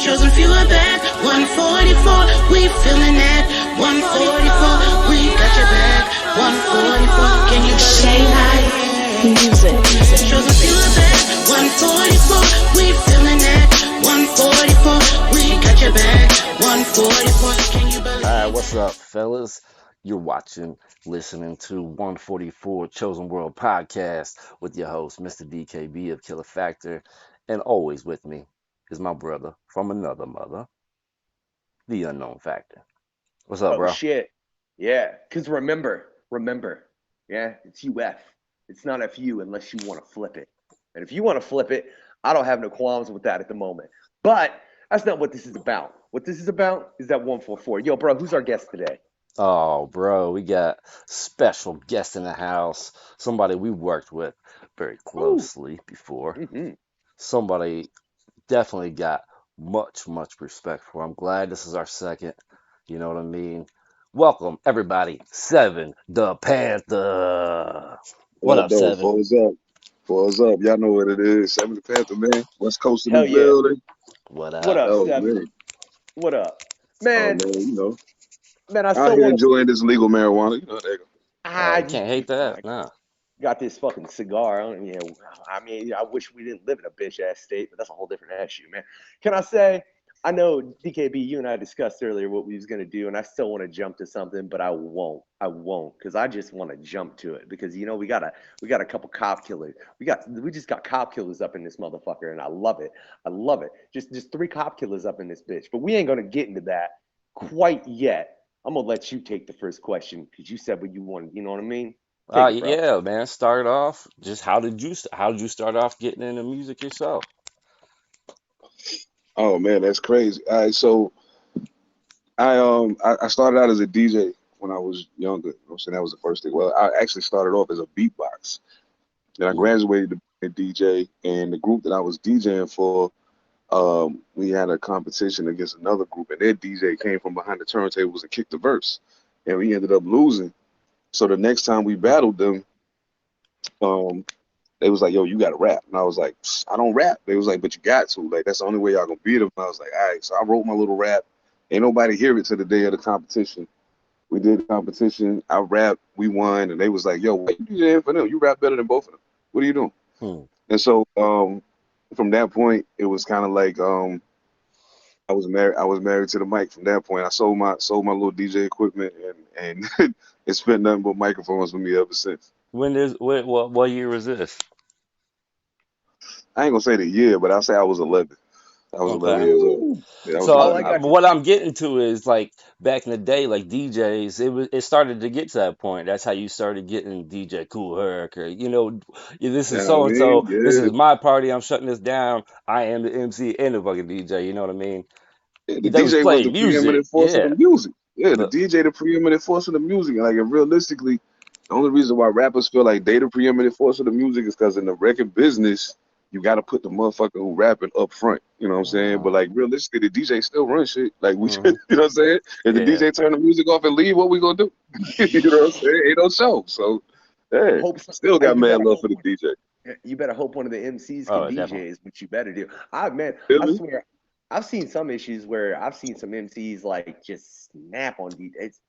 Chosen few are back. 144, we feeling that. 144, we got your back. 144, can you believe that? Music. Chosen few are back. 144, we feeling that. 144, we got your back. 144, can you believe that? Alright, what's up, fellas? You're listening to 144 Chosen World Podcast with your host, Mister DKB of Killa Factor, and always with me is my brother from another mother, the Unknown Factor. What's up, Oh bro? shit. Yeah. Cause remember, yeah, it's UF. It's not FU unless you want to flip it. And if you want to flip it, I don't have no qualms with that at the moment. But that's not what this is about. What this is about is that 144. Yo, bro, who's our guest today? Oh, bro, we got special guest in the house, somebody we worked with very closely before. Mm-hmm. Somebody definitely got much respect for. I'm glad this is our second. You know what I mean? Welcome, everybody. Seven, the Panther. What up, though? Seven? Fours up. Fours up. Y'all know what it is. Seven the Panther, man. West Coast in the Hell yeah. building. What up? What up, Oh, Seven? man. What up? Oh, Man, man, you know. man, I Out still here want to. enjoying this legal marijuana. You know, there you go. Oh, you can't hate that. No. Got this fucking cigar. I mean, I wish we didn't live in a bitch ass state, but that's a whole different issue, man. Can I say, I know DKB, you and I discussed earlier what we was gonna do, and I still want to jump to something, but I won't, because I just want to jump to it because we got a couple cop killers. We just got cop killers up in this motherfucker, and I love it. Just 3 cop killers up in this bitch, but we ain't gonna get into that quite yet. I'm gonna let you take the first question because you said what you wanted. You know what I mean? Take it, bro. Yeah, man. Start off. Just how did you start off getting into music yourself? Oh, man, that's crazy. All right, so I started out as a DJ when I was younger. You know what I'm saying? That was the first thing. Well, I actually started off as a beatbox. Then I graduated to be a DJ, and the group that I was DJing for, we had a competition against another group, and their DJ came from behind the turntables and kicked the verse, and we ended up losing. So the next time we battled them, they was like, "Yo, you got to rap," and I was like, "I don't rap." They was like, "But you got to. Like, that's the only way y'all gonna beat them." And I was like, "All right." So I wrote my little rap. Ain't nobody hear it to the day of the competition. We did the competition. I rapped. We won, and they was like, "Yo, what you DJing for them? You rap better than both of them. What are you doing?" Hmm. And so from that point, it was kind of like I was married to the mic. From that point, I sold my little DJ equipment and it's been nothing but microphones with me ever since. What year was this? I ain't gonna say the year, but I'll say I was 11. I was 11 Okay. years old. Yeah, I was So All 11. I got what I'm getting to is like back in the day, like DJs, it started to get to that point. That's how you started getting DJ Cool Herc, or this You is know what I so and mean? so. This Yeah. is my party. I'm shutting this down. I am the MC and the fucking DJ. You know what I mean? Yeah, the They was DJ was the playing music. preeminent force of the Yeah. music. Yeah, the But DJ the preeminent force of the music. Like, and realistically, the only reason why rappers feel like they the preeminent force of the music is because in the record business, you got to put the motherfucker who rapping up front. You know what I'm saying? But like realistically, the DJ still run shit. Like we, hmm you know what I'm saying? If the yeah. DJ turn the music off and leave, what we gonna do? You know what I'm saying? Ain't no show. So yeah, hope. still got You mad better love hope. for the DJ. You better hope one of the MCs can Oh, DJ definitely. is what you better do. I Really? swear, I've seen some issues where I've seen some MCs like just snap on DJs.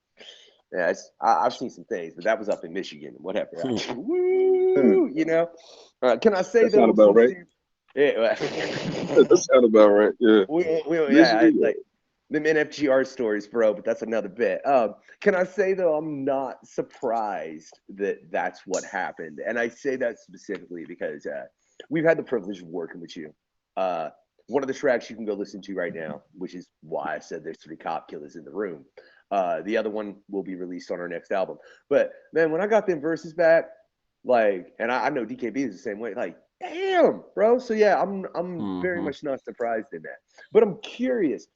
Yeah, I've seen some things, but that was up in Michigan, whatever. Hmm. Woo, can I say That sound though, about right. yeah, That sound about right. Yeah. yeah, Michigan. like them NFGR stories, bro, but that's another bit. Can I say though, I'm not surprised that that's what happened, and I say that specifically because we've had the privilege of working with you. Uh, one of the tracks you can go listen to right now, which is why I said there's 3 cop killers in the room. The other one will be released on our next album. But man, when I got them verses back, like, and I know DKB is the same way. Like, damn, bro. So yeah, I'm very hmm much not surprised in that. But I'm curious.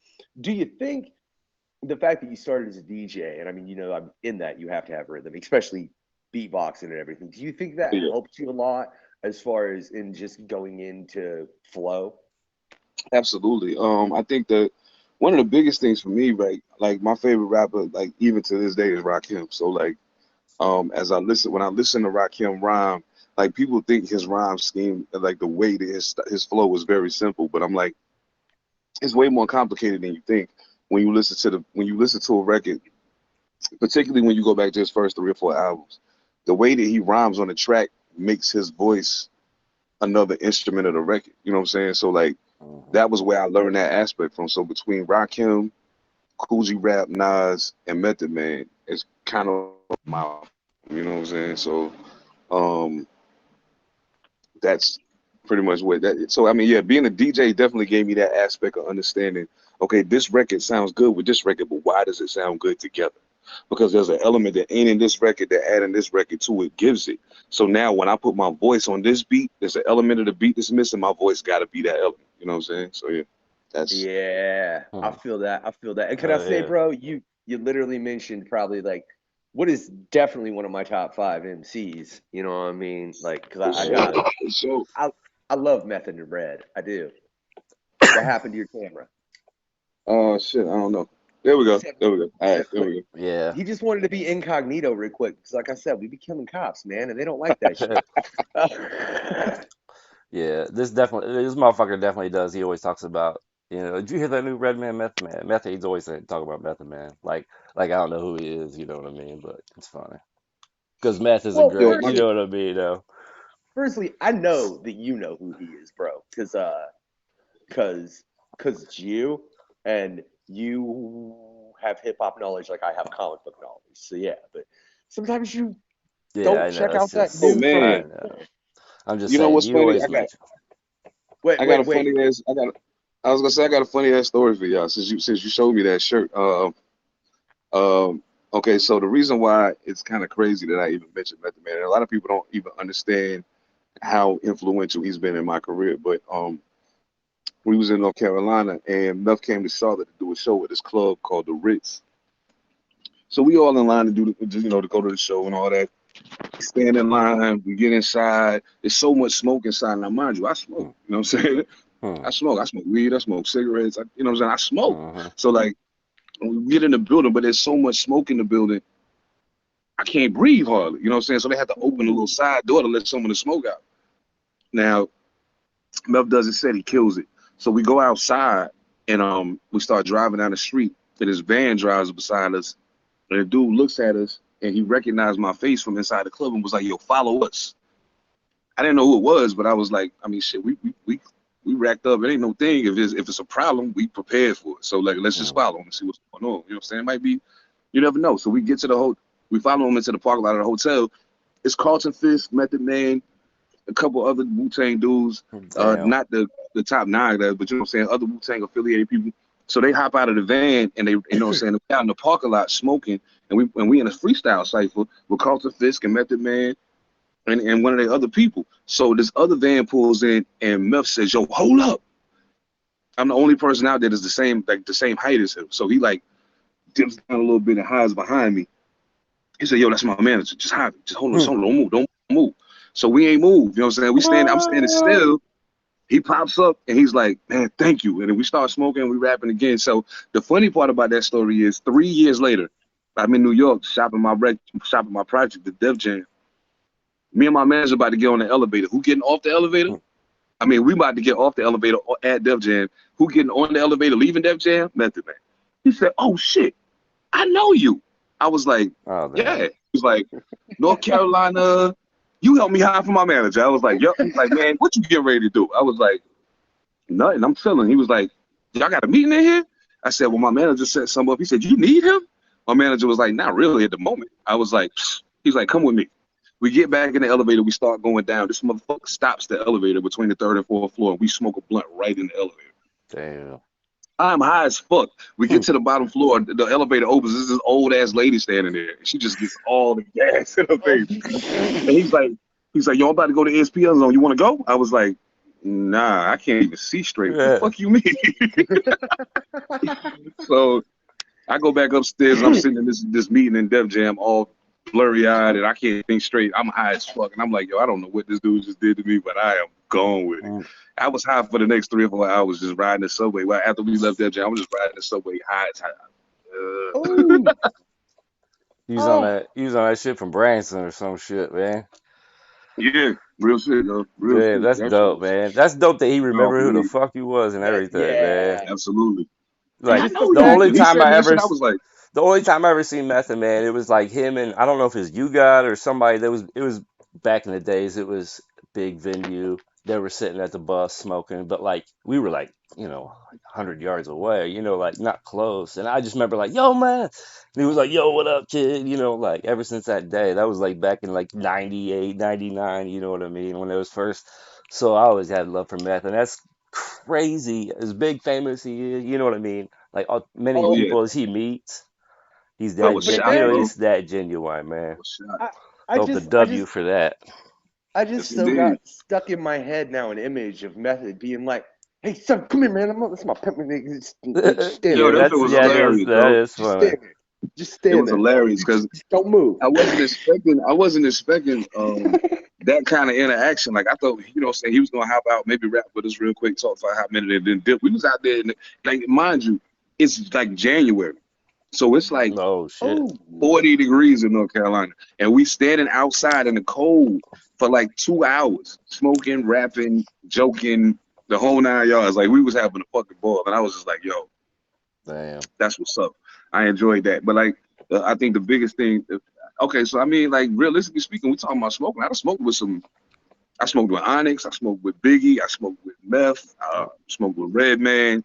Do you think the fact that you started as a DJ, and I mean, I'm in that you have to have rhythm, especially beatboxing and everything. Do you think that Yeah. helped you a lot as far as in just going into flow? Absolutely. I think that one of the biggest things for me, right, like my favorite rapper, like even to this day, is Rakim. So like, when I listen to Rakim rhyme, like people think his rhyme scheme, like the way that his flow is very simple, but I'm like, it's way more complicated than you think when you listen to a record, particularly when you go back to his first 3 or 4 albums. The way that he rhymes on the track makes his voice another instrument of the record. You know what I'm saying? So like Mhm. that was where I learned that aspect from. So between Rakim, Cool G Rap, Nas, and Method Man, it's kind of my, you know what I'm saying? So um, that's pretty much what that. So I mean, yeah, being a DJ definitely gave me that aspect of understanding. Okay, this record sounds good with this record, but why does it sound good together? Because there's an element that ain't in this record that adding this record to it gives it. So now when I put my voice on this beat, there's an element of the beat that's missing. My voice got to be that element. You know what I'm saying? So yeah, that's Yeah, I Hmm. feel that. I feel that. And can I Oh say, yeah. bro, you literally mentioned probably like what is definitely one of my top five MCs. You know what I mean? Like, cause for I sure. got For sure. I love Method and Red. I do. What happened to your camera? Oh shit, I don't know. There we go. Except There we go. All right, there but we Yeah. he just wanted to be incognito real quick. Because like I said, we be killing cops, man, and they don't like that shit. Yeah, this motherfucker definitely does. He always talks about, did you hear that new Redman Method Man? Method, he's always saying, talking about Method Man. Like I don't know who he is, you know what I mean? But it's funny. Because Meth is a Well, go. Yo, great, my you know what I mean, though. firstly, I know that you know who he is, bro. Cause it's you and you have hip hop knowledge like I have comic book knowledge. So yeah, but sometimes you Yeah, don't I know. check It's out that just, oh news from I man, know. I'm just you know saying, what's you funny? always mention. I got a funny ass. I was gonna say I got a funny ass story for y'all since you showed me that shirt. Um, okay, so the reason why it's kind of crazy that I even mentioned Method Man, and a lot of people don't even understand how influential he's been in my career. But we was in North Carolina, and Meth came to Charlotte to do a show at this club called the Ritz. So we all in line to to go to the show and all that. Stand in line, we get inside. There's so much smoke inside. Now, mind you, I smoke. Hmm, You know what I'm saying? hmm, I smoke. I smoke weed. I smoke cigarettes. You know what I'm saying? I smoke. hmm, So like, we get in the building, but there's so much smoke in the building, I can't breathe hardly. You know what I'm saying? So they had to open a little Ooh. side door to let some of the smoke out. Now, Mel does it said he kills it. So we go outside and we start driving down the street, and his van drives beside us, and the dude looks at us and he recognized my face from inside the club and was like, "Yo, follow us." I didn't know who it was, but I was like, I mean, shit, we racked up. It ain't no thing. If it's a problem, we prepared for it. So like, let's just hmm, follow him and see what's going on. You know what I'm saying? It might be, you never know. So we get to the whole, we follow him into the parking lot of the hotel. It's Carlton Fisk, Method Man, a couple other Wu Tang dudes, damn. not the top nine, but you know what I'm saying, other Wu Tang affiliated people. So they hop out of the van and they, you know what I'm saying, they're out in the parking lot smoking, and we in a freestyle cipher with Carlton Fisk and Method Man and one of the other people. So this other van pulls in and Meth says, "Yo, hold up. I'm the only person out there that's the same height as him." So he like dips down a little bit and hides behind me. He said, "Yo, that's my manager. Just hide. Just hold on. Just Hmm. hold on. Don't move. Don't move." So we ain't moved. You know what I'm saying? I'm standing What? still. He pops up and he's like, "Man, thank you." And then we start smoking and we rapping again. So the funny part about that story is 3 years later, I'm in New York shopping my project, the Def Jam. Me and my manager about to get on the elevator. Who getting off the elevator? Hmm. I mean, we about to get off the elevator at Def Jam. Who getting on the elevator leaving Def Jam? Method Man. He said, "Oh shit, I know you." I was like, Oh "Yeah." damn. He was like, "North Carolina, you helped me hire for my manager." I was like, "Yep." He's like, "Man, what you getting ready to do?" I was like, "Nothing. I'm chilling." He was like, "Y'all got a meeting in here?" I said, "Well, my manager set some up." He said, "You need him?" My manager was like, "Not really at the moment." I was like, "Psst." He's like, "Come with me." We get back in the elevator. We start going down. This motherfucker stops the elevator between the third and fourth floor, and we smoke a blunt right in the elevator. Damn. I'm high as fuck. We Hmm. get to the bottom floor. The elevator opens. This is old ass lady standing there. She just gets all the gas in her face. And he's like, "Yo, I'm about to go to SPL zone. You want to go?" I was like, "Nah, I can't even see straight. What the Yeah. fuck you mean?" So I go back upstairs and I'm sitting in this meeting in Def Jam all blurry eyed and I can't think straight. I'm high as fuck. And I'm like, "Yo, I don't know what this dude just did to me, but I am gone with it." Hmm. I was high for the next 3 or 4 hours just riding the subway. Well, after we left Def Jam, I was just riding the subway high as high. Oh, He was on oh, that. He was on that shit from Branson or some shit, man. Yeah, real shit, though. Real Yeah, shit. that's That shit dope, was man. That's dope that he off remembered who the me. fuck you was and everything, man. yeah. Absolutely. And I Like just know the he the fact only did. He time sent I me that ever shit. I was like, The only time I ever seen Method Man, it was like him and I don't know if it's You God or somebody that was it was back in the days, it was big venue. They were sitting at the bus smoking, but like we were like, like 100 yards away, like not close. And I just remember like, yo man. And he was like, yo, what up, kid? Like ever since that day, that was like back in like 98, 99. You know what I mean? When it was first. So I always had love for Meth, and that's crazy. As big famous he is, you know what I mean? Like many oh Oh, yeah, people as he meets. He's I that, was but shocked, that bro. he's that genuine, man. I was shocked. I, I Hope the just I W just for that. I Yes, just so indeed. got stuck in my head now an image of Method being like, "Hey son, come here, man. That's my pimp. Just stand Yo, Yeah, there, that shit that's was yeah, hilarious, that bro. is just funny. stand there, just It stand was there. hilarious because Just don't move." I wasn't expecting that kind of interaction. Like I thought, say he was gonna hop out, maybe rap with us real quick, talk for a hot minute, and then dip. We was out there, like mind you, it's like January, so it's like Oh shit. Oh, 40 degrees in North Carolina, and we standing outside in the cold for like 2 hours, smoking, rapping, joking, the whole 9 yards. Like we was having a fucking ball, and I was just like, yo, Damn. that's what's up. I enjoyed that, but like I think the biggest thing. Okay, so I mean, like realistically speaking, we talking about smoking. I smoked with Onyx. I smoked with Biggie. I smoked with Meth. Smoked with Redman.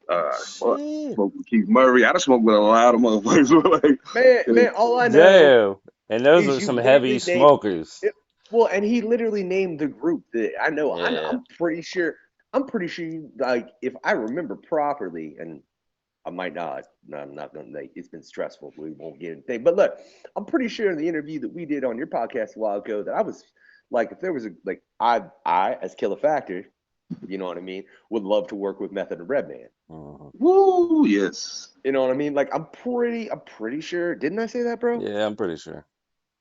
Fuck, Shit. smoked with Keith Murray. I done smoked with a lot of motherfuckers. like, uh, man, all I know Damn. And those is are you some heavy literally named smokers. it. Well, and he literally named the group that I know. Yeah. I'm pretty sure. I'm pretty sure. Like, if I remember properly, and I might not. No, I'm not gonna. Like, it's been stressful. We won't get anything. But look, I'm pretty sure in the interview that we did on your podcast a while ago that I was like, if there was a like, I as Killa Factor, you know what I mean, would love to work with Method and Redman. Mhm. woo, yes. You know what I mean? Like, I'm pretty sure. Didn't I say that, bro? Yeah, I'm pretty sure.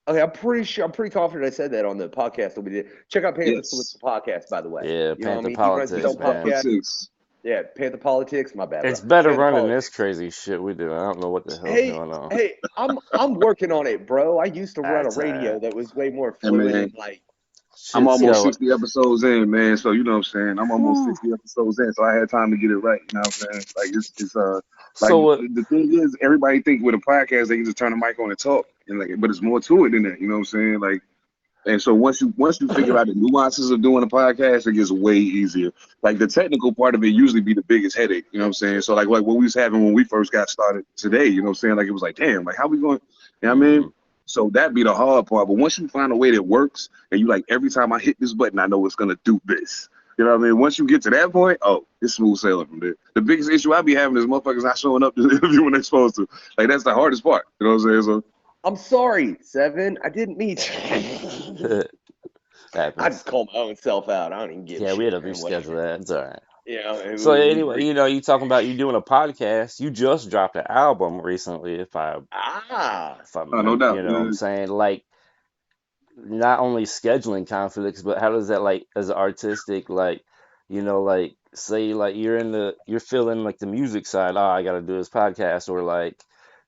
Okay, I'm pretty sure. I'm pretty confident I said that on the podcast that we did. Check out Panther's Yes. Political Podcast, by the way. Yeah, You know what I Panther mean? He runs his politics, own Panther man. podcast. politics. Yeah, Panther Politics. My bad, bro. It's better Panther running this Politics. crazy shit we do. I don't know what the hell's Hey, going on. hey, I'm working on it, bro. I used to run a That's all radio right. that was way more And fluid man, and like, I'm Shit's almost going. 60 episodes in, man. So you know what I'm saying. I'm almost Whew. 60 episodes in, so I had time to get it right. You know what I'm saying? Like it's like So what? the thing is, everybody think with a podcast they can just turn the mic on and talk, and like, but it's more to it than that. You know what I'm saying? Like, and so once you figure out the nuances of doing a podcast, it gets way easier. Like the technical part of it usually be the biggest headache. You know what I'm saying? So like what we was having when we first got started today. You know what I'm saying? Like it was like, damn, like how we going? You know what I mean? Hmm. So that be the hard part. But once you find a way that works, and you like every time I hit this button, I know it's gonna do this. You know what I mean? Once you get to that point, oh, it's smooth sailing from there. The biggest issue I be having is motherfuckers not showing up to the interview when they're supposed to. Like that's the hardest part. You know what I'm saying? So I'm sorry, Seven. I didn't mean to. I Happens. just call my own self out. I don't even give a Yeah, we had to shit, man. reschedule Whatever. that. It's all right. You know, So we anyway, breathe. you talking about you doing a podcast. You just dropped an album recently, Ah, if I no remember. doubt. You know what I'm saying? Like not only scheduling conflicts, but how does that like as an artistic like like say like you're feeling like the music side, oh I gotta do this podcast or like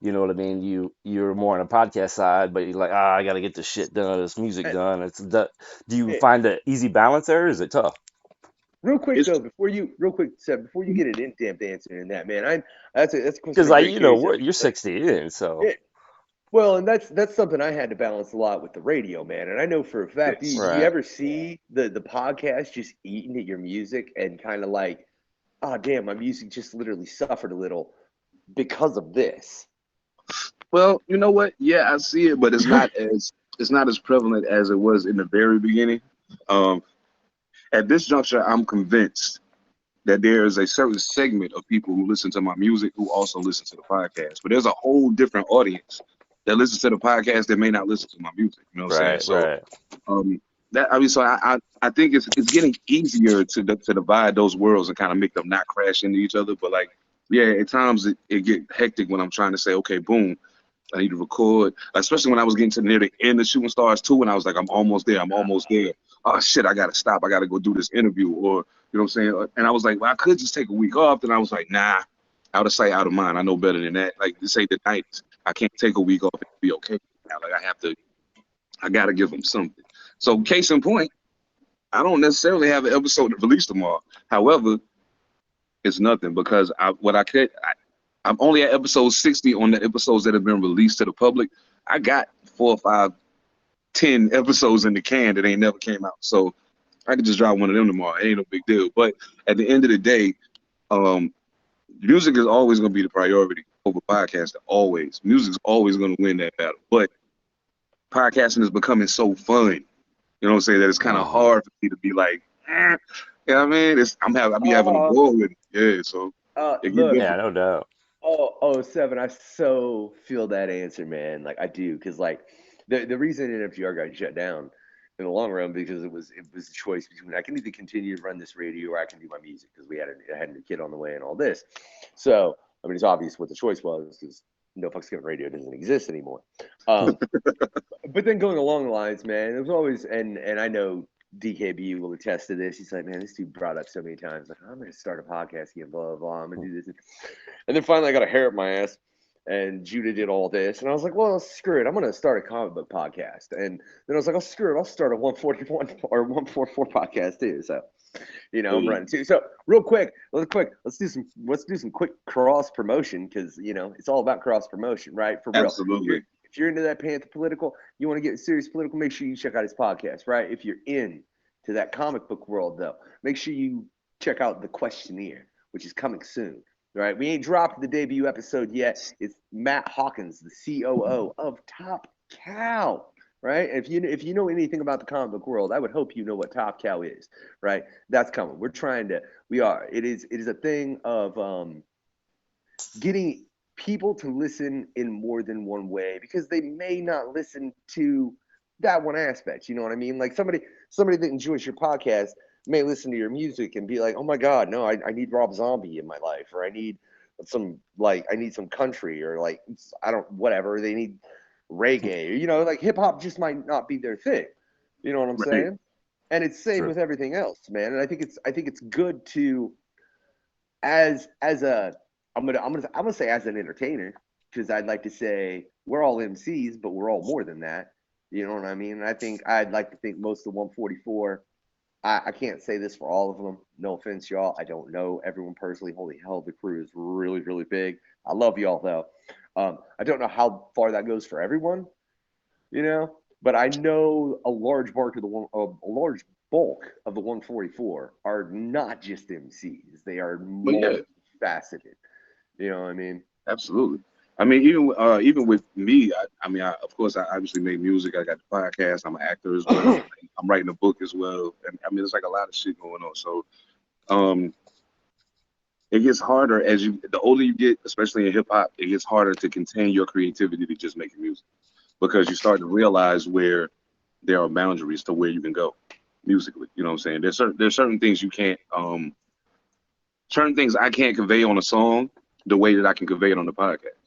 you know what I mean, you're more on a podcast side, but you're like, ah I gotta get this shit done, this music eh, done. Do you eh, find an easy balance there or is it tough? real quick It's though, real quick, Seb, before you get an in-depth answer in that, man, that's a question Because I'm like very curious of. you're 60 in, so Yeah, well, and that's something I had to balance a lot with the radio, man. And I know for a fact, you yes. right. ever see the podcast just eating at your music and kind of like, oh damn, my music just literally suffered a little because of this. Well, you know what? Yeah, I see it, but it's not as prevalent as it was in the very beginning. Um, at this juncture, I'm convinced that there is a certain segment of people who listen to my music who also listen to the podcast. But there's a whole different audience that listens to the podcast that may not listen to my music. You know what I'm saying? Right, So right. um, I think it's getting easier to divide those worlds and kind of make them not crash into each other. But like, yeah, at times it get hectic when I'm trying to say, okay, boom, I need to record, especially when I was getting to near the end of Shooting Stars 2, and I was like, I'm almost there, I'm almost there. Oh shit, I gotta stop, I gotta go do this interview, or you know what I'm saying? And I was like, well, I could just take a week off. Then I was like, nah, out of sight, out of mind. I know better than that. Like this ain't the night. I can't take a week off and be okay. Now, like I gotta give them something. So case in point, I don't necessarily have an episode to release tomorrow. However, it's nothing because I'm only at episode 60 on the episodes that have been released to the public. I got 4 or 5, 10 episodes in the can that ain't never came out. So I could just drop one of them tomorrow. It ain't no big deal. But at the end of the day, music is always going to be the priority over podcasting. Always. Music's always going to win that battle. But podcasting is becoming so fun. You know what I'm saying? That it's kind of hard for me to be like, you know what I mean? I be having a ball with it. Yeah, so look, Yeah, no doubt. Oh, Seven, I so feel that answer, man. Like I do, because like the reason NFGR got shut down in the long run because it was a choice between I can either continue to run this radio or I can do my music because I had a new kid on the way and all this. So I mean, it's obvious what the choice was because No Fucks Given Radio doesn't exist anymore. But then going along the lines, man, it was always and I know DKB will attest to this. He's like, man, this dude brought up so many times, like, I'm going to start a podcast again, blah, blah, blah. I'm going to do this. And then finally I got a hair up my ass and Judah did all this. And I was like, well, screw it. I'm going to start a comic book podcast. And then I was like, oh, screw it. I'll start a 141 or 144 podcast too. So, I'm running too. So real quick, let's do some quick cross promotion because, it's all about cross promotion, right? For real. Absolutely. If you're into that Pantha political, you want to get serious political, make sure you check out his podcast, right? If you're into that comic book world, though, make sure you check out The Questionnaire, which is coming soon, right? We ain't dropped the debut episode yet. It's Matt Hawkins, the COO of Top Cow, right? If you know anything about the comic book world, I would hope you know what Top Cow is, right? That's coming. It is a thing of getting people to listen in more than one way because they may not listen to that one aspect. You know what I mean? Like somebody that enjoys your podcast may listen to your music and be like, oh my God, no, I need Rob Zombie in my life, or I need some country, or like, whatever. They need reggae, or, like hip hop just might not be their thing. You know what I'm saying? And it's same with everything else, man. And I think it's good to, I'm gonna say as an entertainer, because I'd like to say we're all MCs, but we're all more than that. You know what I mean? And I'd like to think most of the 144. I can't say this for all of them. No offense, y'all. I don't know everyone personally. Holy hell, the crew is really, really big. I love y'all though. I don't know how far that goes for everyone, but I know a large bulk of the 144 are not just MCs. They are multifaceted. You know what I mean? Absolutely. I mean, even with me, of course, I obviously make music. I got the podcast. I'm an actor as well. I'm writing a book as well. And I mean, it's like a lot of shit going on. So, it gets harder the older you get, especially in hip hop. It gets harder to contain your creativity to just making music because you start to realize where there are boundaries to where you can go musically. You know what I'm saying? There's certain things you can't, certain things I can't convey on a song the way that I can convey it on the podcast.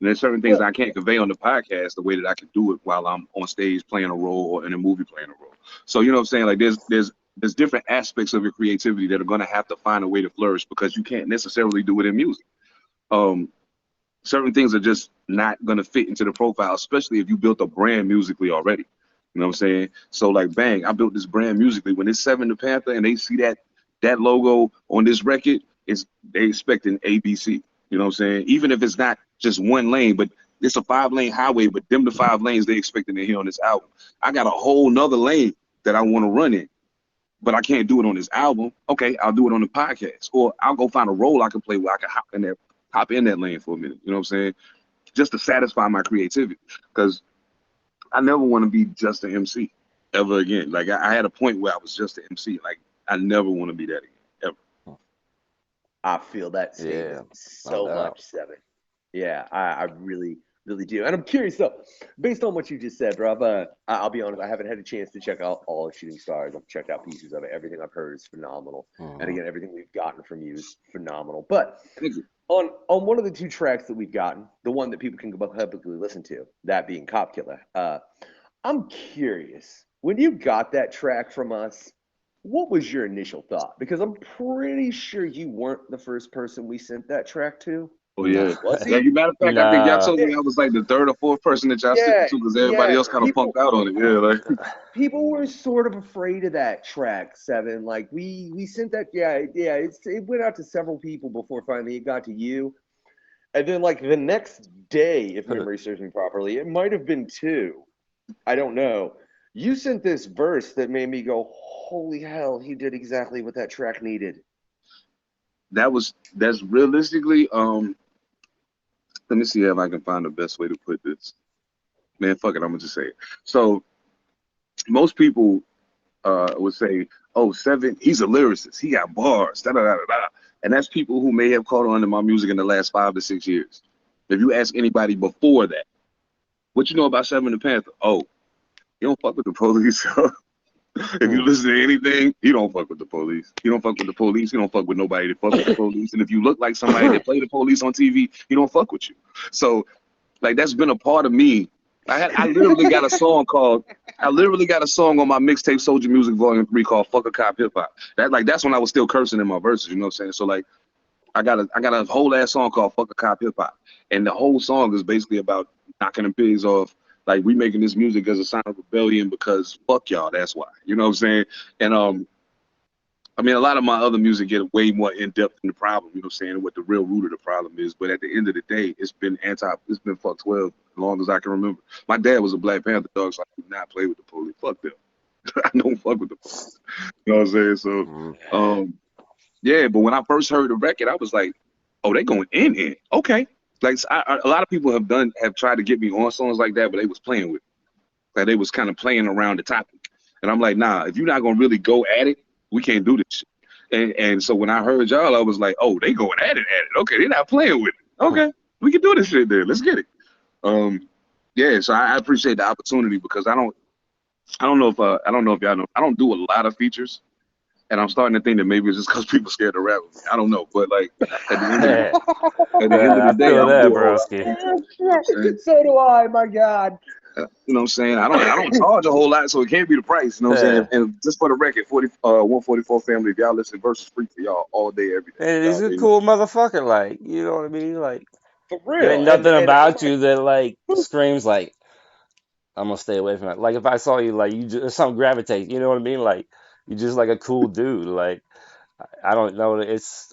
And there's certain things I can't convey on the podcast the way that I can do it while I'm on stage playing a role or in a movie playing a role. So, you know what I'm saying? Like there's different aspects of your creativity that are going to have to find a way to flourish because you can't necessarily do it in music. Certain things are just not going to fit into the profile, especially if you built a brand musically already. You know what I'm saying? So like, bang, I built this brand musically. When it's Seven the Panther and they see that logo on this record, they expecting ABC. You know what I'm saying? Even if it's not just one lane, but it's a 5-lane highway, but them the 5 lanes they expecting to hear on this album. I got a whole nother lane that I want to run in, but I can't do it on this album. Okay, I'll do it on the podcast. Or I'll go find a role I can play where I can hop in that lane for a minute. You know what I'm saying? Just to satisfy my creativity. Because I never want to be just an MC ever again. Like I had a point where I was just an MC. Like I never want to be that again. I feel that statement so much, Seven. Yeah, I really, really do. And I'm curious, though, based on what you just said, bro, I'll be honest, I haven't had a chance to check out all of Shooting Stars. I've checked out pieces of it. Everything I've heard is phenomenal. And again, everything we've gotten from you is phenomenal. But on one of the 2 tracks that we've gotten, the one that people can publicly listen to, that being Cop Killer, I'm curious, when you got that track from us, what was your initial thought? Because I'm pretty sure you weren't the first person we sent that track to. Oh Nah, yeah. Was Yeah, he? you matter of fact, I think y'all nah. told Yeah, me I was like the third or fourth person that y'all sent it yeah, to because everybody yeah. else kind of People punked out on it. Yeah, like people were sort of afraid of that track seven. Like we sent that. Yeah, yeah. It went out to several people before finally it got to you. And then like the next day, if memory serves me properly, it might have been two. I don't know. You sent this verse that made me go, "Holy hell!" He did exactly what that track needed. that's realistically, let me see if I can find the best way to put this. Man, fuck it, I'm gonna just say it. So most people would say, "Oh, Seven, he's a lyricist. He got bars." Da da da da da. And that's people who may have caught on to my music in the last 5 to 6 years. If you ask anybody before that, what you know about Seven and Panther? Oh, you don't fuck with the police. If you Hmm. listen to anything, you don't fuck with the police. You don't fuck with the police. You don't fuck with nobody that fuck with the police. And if you look like somebody that play the police on TV, he don't fuck with you. So like that's been a part of me. I literally got a song called I literally got a song on my mixtape Soldier Music Volume 3 called Fuck a Cop Hip Hop. That's when I was still cursing in my verses, you know what I'm saying? So like I got a whole ass song called Fuck a Cop Hip Hop. And the whole song is basically about knocking the pigs off. Like we making this music as a sign of rebellion because fuck y'all, that's why. You know what I'm saying? And I mean, a lot of my other music get way more in depth in the problem, you know what I'm saying, and what the real root of the problem is. But at the end of the day, it's been fuck 12 as long as I can remember. My dad was a Black Panther dog, so I do not play with the police. Fuck them. I don't fuck with the police. You know what I'm saying? So, Mm. um, yeah, but when I first heard the record, I was like, oh, they going in here. Okay. Like a lot of people have tried to get me on songs like that, but they was playing with it. Like they was kind of playing around the topic. And I'm like, nah, if you're not gonna really go at it, we can't do this shit. And so when I heard y'all, I was like, oh, they going at it. Okay, they're not playing with it. Okay, we can do this shit there. Let's get it. Um, yeah, so I appreciate the opportunity because I don't know if y'all know I don't do a lot of features, and I'm starting to think that maybe it's just because people scared to rap with me. I don't know, but like at the end of the Yeah, at the end of the I day, feel I don't that, do a whole lot. broski. You know what I'm saying? So do I. My God. You know what I'm saying? I don't charge a whole lot, so it can't be the price. You know what I'm saying? Yeah. And just for the record, 144 family, if y'all listen, versus free for y'all all day, every day. And Y'all he's a already know. cool motherfucker, like, you know what I mean? Like, For there ain't real. nothing And I'm about like, you that, like, screams, like, I'm gonna stay away from that. Like, if I saw you, like, you just, something gravitates, you know what I mean? Like, you're just like a cool dude. Like, I don't know.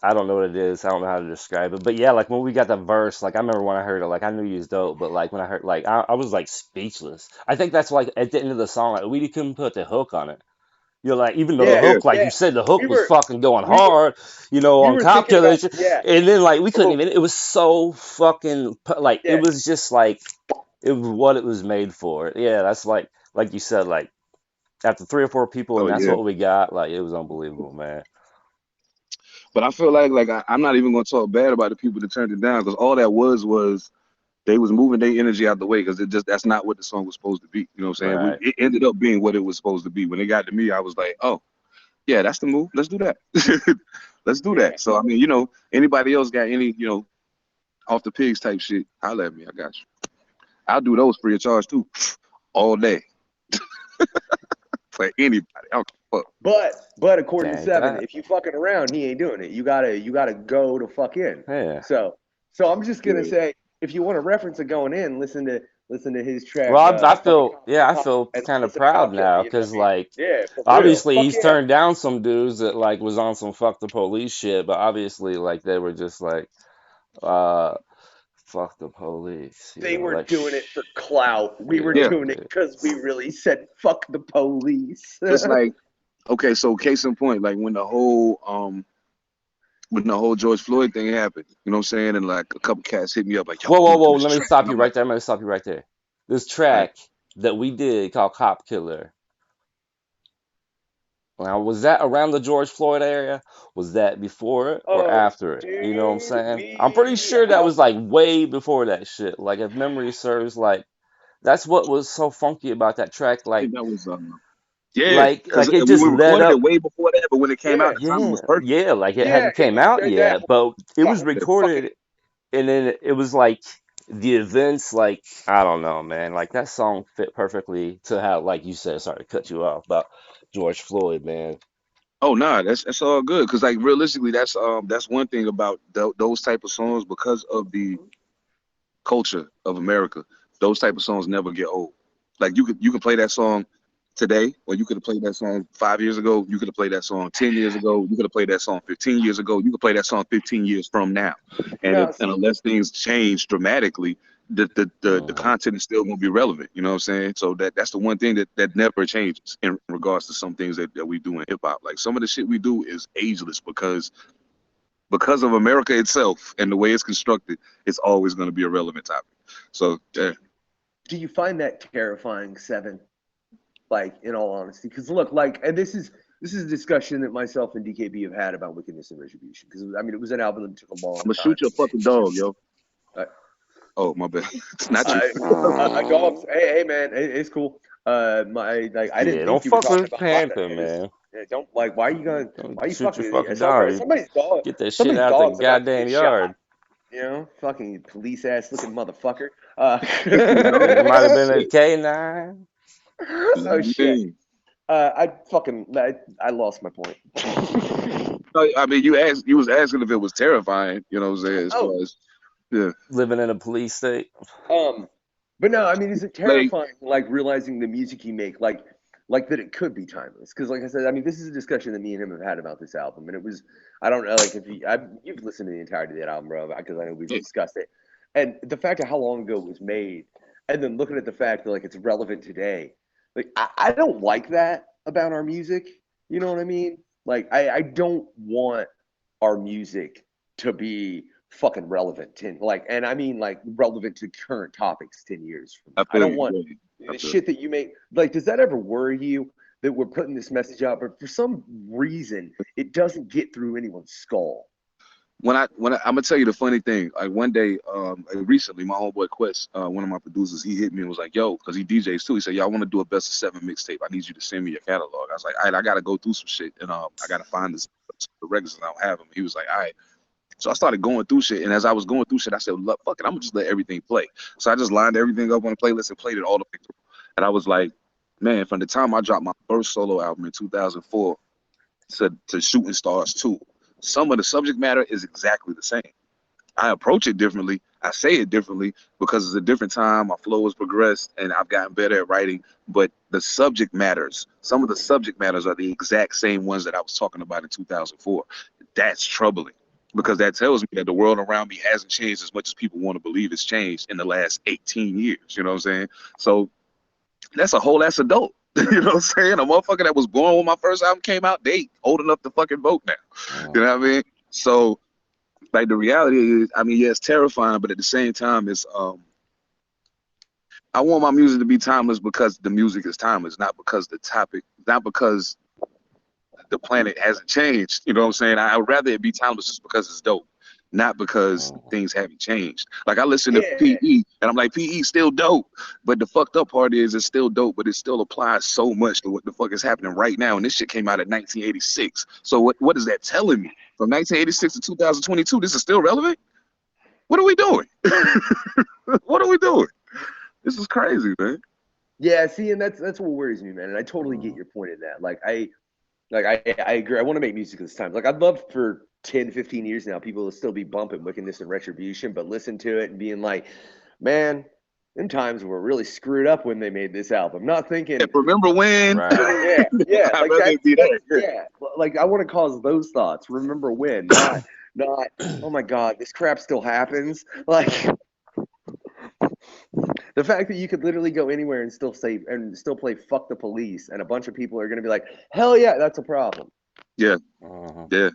I don't know what it is. I don't know how to describe it. But yeah, like when we got the verse, like I remember when I heard it, like I knew he was dope. But like when I heard, like I was like speechless. I think that's like at the end of the song, like we couldn't put the hook on it. You're like, even though the yeah, Yeah, hook, like yeah. you said, the We hook was were fucking going we were hard, we on were Cop thinking Killer, about and shit. yeah. And then like we couldn't Oh, even. It was so fucking like it yeah. was just like it was what it was made for. Yeah, that's like you said, like after three or four people, oh and that's yeah. what we got. Like it was unbelievable, man. But I feel like I'm not even gonna talk bad about the people that turned it down because all that was they was moving their energy out the way because it just that's not what the song was supposed to be. You know what I'm saying? Right. It ended up being what it was supposed to be. When it got to me, I was like, oh yeah, that's the move. Let's do that. Let's do Yeah. that. So I mean, anybody else got any, off the pigs type shit, holla at me. I got you. I'll do those free of charge too, all day for anybody. I don't give a fuck. But according to Dang Seven, that. if you fucking around, he ain't doing it. You gotta go to fuck in. Yeah. So I'm just gonna Yeah. say, if you want a reference of going in, listen to his track, Well, I "Fuck a feel, Cop," yeah, I Cop, feel and kind of listen to proud "Cop Killer." now You know what because, I mean? like, Yeah, for real. obviously Fuck he's yeah. turned down some dudes that like was on some fuck the police shit, but obviously like they were just like, uh, fuck the police, They were like, doing it for clout. We were Yeah. doing it because we really said "fuck the police." It's like, okay, so case in point, like when the whole George Floyd thing happened, you know what I'm saying? And like a couple cats hit me up like, yo, whoa, I whoa, want to whoa, do this let me track. stop And you I'm like, right there. Let me stop you right there. This all right. track that we did called Cop Killer. Now, was that around the George Floyd area? Was that before it or Oh, after it? You know what I'm dude, saying? I'm pretty we sure that how was like way before that shit. Like, if memory serves, like, that's what was so funky about that track. I think that was yeah, because Like it just we led recorded it up. way before that, but when it came out, yeah, the timing Yeah, was perfect. yeah. Like it yeah, hadn't came out that yet, whole but it was fucking fucking recorded, and then it was like the events. Like I don't know, man. Like that song fit perfectly to how, like you said. Sorry to cut you off about George Floyd, man. Oh nah, that's all good. Cause like realistically, that's one thing about those type of songs because of the culture of America. Those type of songs never get old. Like you could play that song today, or you could have played that song 5 years ago. You could have played that song 10 years ago. You could have played that song 15 years ago. You could play that song 15 years from now. And No, if, and see, unless things change dramatically, the Mhm. content is still gonna be relevant. You know what I'm saying? So that's the one thing that never changes in regards to some things that we do in hip hop. Like some of the shit we do is ageless because of America itself and the way it's constructed, it's always going to be a relevant topic. So, yeah. do you find that terrifying, Seven? Like, in all honesty, because look, like, and this is a discussion that myself and DKB have had about wickedness and retribution. Because I mean, it was an album that took a long I'm going to time shoot your to make. fucking dog, yo. Uh, Oh, my bad. It's not you. dogs. Hey, man, it's cool. My like, I didn't Yeah, don't think you were fuck talking with about my Panther, niggas. man. Yeah, don't like. Why are you going? Don't Why are you shoot your fucking? fucking dog. Somebody's dog. Get that shit Somebody's out the dog's about to goddamn get shot. yard. You know, fucking police ass looking motherfucker. It might have been a Shit. K9. Oh shit. Man. I lost my point. No, I mean, you was asking if it was terrifying, you know what I'm saying, as far Oh, as, yeah. Living in a police state. but no, I mean, is it Like, terrifying, like realizing the music you make, like that it could be timeless? Because, like I said, I mean, this is a discussion that me and him have had about this album, and it was, I don't know, like if you've listened to the entirety of that album, bro, because I know we've yeah, discussed it, and the fact of how long ago it was made, and then looking at the fact that like it's relevant today, like I don't like that about our music. You know what I mean? Like I don't want our music to be fucking relevant and I mean like relevant to current topics 10 years from I now. I feel don't you. want Yeah, I the feel shit that you make. Like, does that ever worry you that we're putting this message out, but for some reason it doesn't get through anyone's skull? I'm gonna tell you the funny thing. Like one day, like recently, my homeboy Quest, one of my producers, he hit me and was like, "Yo," because he DJs too. He said, "Yo, I want to do a best of 7 mixtape. I need you to send me your catalog." I was like, "All right, I gotta go through some shit, and I gotta find the records, and I don't have them." He was like, "All right." So I started going through shit, and as I was going through shit, I said, "Look, fuck it, I'm gonna just let everything play." So I just lined everything up on the playlist and played it all the way through. And I was like, man, from the time I dropped my first solo album in 2004 to Shooting Stars 2, some of the subject matter is exactly the same. I approach it differently. I say it differently because it's a different time. My flow has progressed and I've gotten better at writing. But the subject matters, some of the subject matters are the exact same ones that I was talking about in 2004. That's troubling because that tells me that the world around me hasn't changed as much as people want to believe it's changed in the last 18 years. You know what I'm saying? So that's a whole ass adult. You know what I'm saying? A motherfucker that was born when my first album came out, they old enough to fucking vote now. You know what I mean? So like the reality is, I mean, yeah, it's terrifying, but at the same time, it's I want my music to be timeless because the music is timeless, not because the topic, not because the planet hasn't changed. You know what I'm saying? I'd rather it be timeless just because it's dope, not because things haven't changed. Like I listen to Yeah. PE and I'm like, PE still dope. But the fucked up part is it's still dope, but it still applies so much to what the fuck is happening right now. And this shit came out in 1986. So what is that telling me? From 1986 to 2022, this is still relevant? What are we doing? What are we doing? This is crazy, man. Yeah, see, and that's what worries me, man. And I totally get your point in that. I agree. I want to make music this time. Like I'd love for 10, 15 years now, people will still be bumping wickedness and retribution, but listen to it and being like, man, them times were really screwed up when they made this album. Not thinking, Remember when? Right. yeah, I'd like rather it be that. yeah. Like I want to cause those thoughts. Remember when? Not. Oh my God, this crap still happens. Like the fact that you could literally go anywhere and still say and still play "fuck the police" and a bunch of people are going to be like, "Hell yeah, that's a problem." Yeah, Mhm. yeah.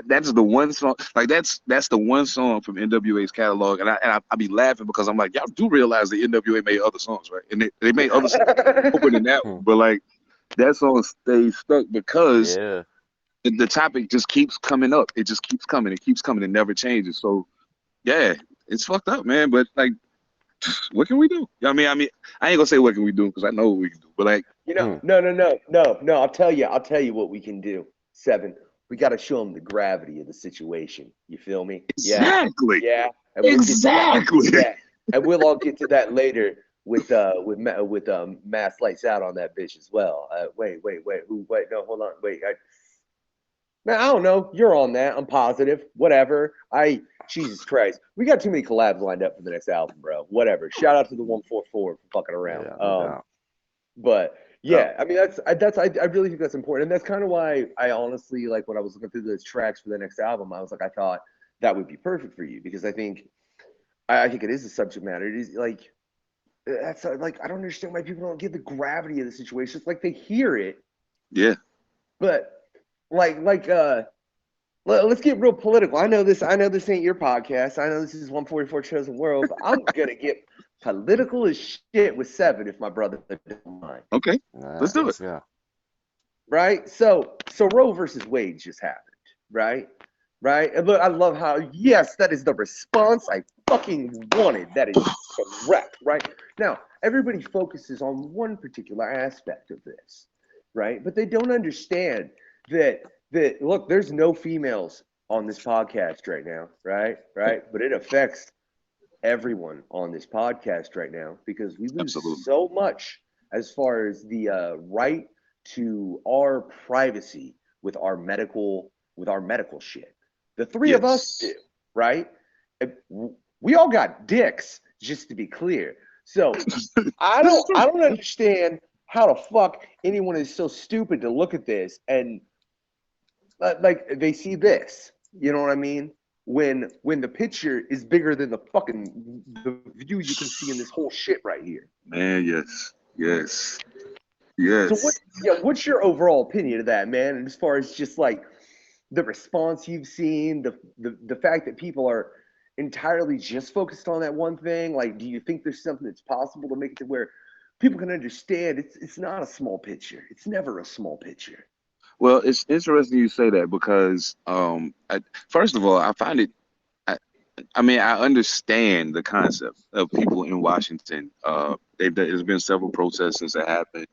That's the one song. Like that's the one song from NWA's catalog, and I be laughing because I'm like, y'all do realize the NWA made other songs, right? And they made other songs open than that one, but like that song stays stuck because Yeah. the topic just keeps coming up. It just keeps coming. It keeps coming. It never changes. So yeah, it's fucked up, man. But like, what can we do? I mean, I ain't gonna say what can we do because I know what we can do. But like, No. I'll tell you what we can do. Seven. We got to show them the gravity of the situation. You feel me? exactly, Yeah. And exactly. and we'll all get to that later Mass Lights Out on that bitch as well. Wait, no, hold on, wait. Man, I don't know. You're on that. I'm positive. Whatever. Jesus Christ. We got too many collabs lined up for the next album, bro. Whatever. Shout out to the 144 for fucking around. Yeah, no doubt. But yeah, I mean I really think that's important. And that's kind of why I honestly, like, when I was looking through those tracks for the next album, I was like, I thought that would be perfect for you, because I think it is a subject matter. It is like, that's like, I don't understand why people don't get the gravity of the situation. It's like they hear it. Yeah. But let's get real political. I know this ain't your podcast. I know this is 144 Chosen World, but I'm gonna get political as shit with 7 if my brother don't mind. Okay. Let's do it. Yeah. Right? So Roe versus Wade just happened, right? Right? And look, I love how, yes, that is the response I fucking wanted. That is correct, right? Now, everybody focuses on one particular aspect of this, right? But they don't understand that look, there's no females on this podcast right now, right? But it affects everyone on this podcast right now, because we lose so much as far as the right to our privacy with our medical shit. The three of us do, right? We all got dicks, just to be clear. So I don't understand how the fuck anyone is so stupid to look at this and like they see this. You know what I mean? When the picture is bigger than the view you can see in this whole shit right here. Man, yes. So what's your overall opinion of that, man? And as far as just like the response you've seen, the fact that people are entirely just focused on that one thing, like, do you think there's something that's possible to make it to where people can understand it's not a small picture? It's never a small picture. Well, it's interesting you say that, because first of all, I find it. I mean, I understand the concept of people in Washington. There's been several protests since it happened,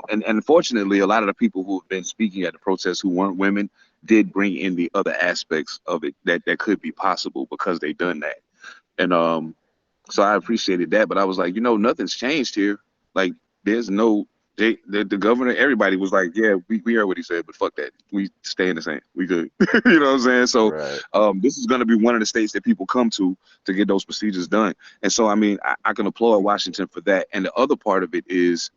and unfortunately, a lot of the people who have been speaking at the protests who weren't women did bring in the other aspects of it that could be possible because they done that, and so I appreciated that. But I was like, nothing's changed here. Like, there's no. The governor, everybody was like, yeah, we heard what he said, but fuck that. We stay in the same. We good. You know what I'm saying? So this is going to be one of the states that people come to get those procedures done. And so, I mean, I can applaud Washington for that. And the other part of it is,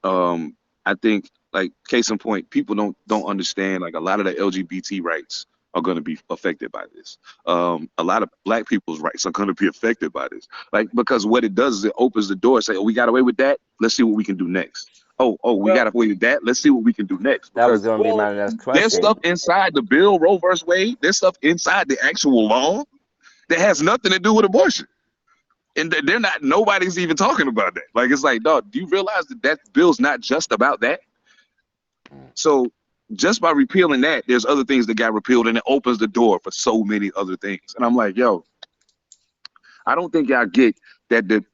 I think, like, case in point, people don't understand, like, a lot of the LGBT rights are going to be affected by this. A lot of black people's rights are going to be affected by this. Like, because what it does is it opens the door, say, oh, we got away with that. Let's see what we can do next. We got away with that. Let's see what we can do next. That was going to be my next question. There's stuff inside the bill, Roe versus Wade. There's stuff inside the actual law that has nothing to do with abortion. And nobody's even talking about that. Like, it's like, dog, do you realize that bill's not just about that? So just by repealing that, there's other things that got repealed, and it opens the door for so many other things. And I'm like, yo, I don't think y'all get that the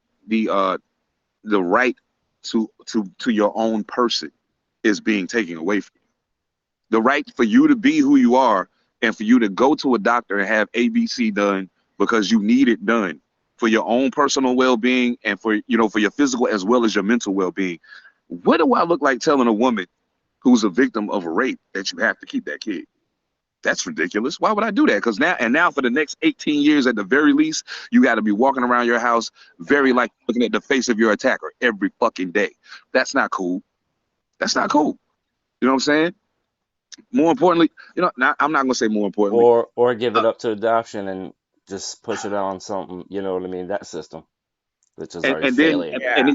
right to your own person is being taken away from you. The right for you to be who you are, and for you to go to a doctor and have ABC done because you need it done for your own personal well-being and for your physical as well as your mental well-being. What do I look like telling a woman who's a victim of a rape that you have to keep that kid? That's ridiculous. Why would I do that? Because now for the next 18 years at the very least, you got to be walking around your house like looking at the face of your attacker every fucking day. That's not cool. That's not cool. You know what I'm saying? More importantly, I'm not gonna say more importantly, or give it up to adoption and just push it on something. You know what I mean? That system, which is already failing. And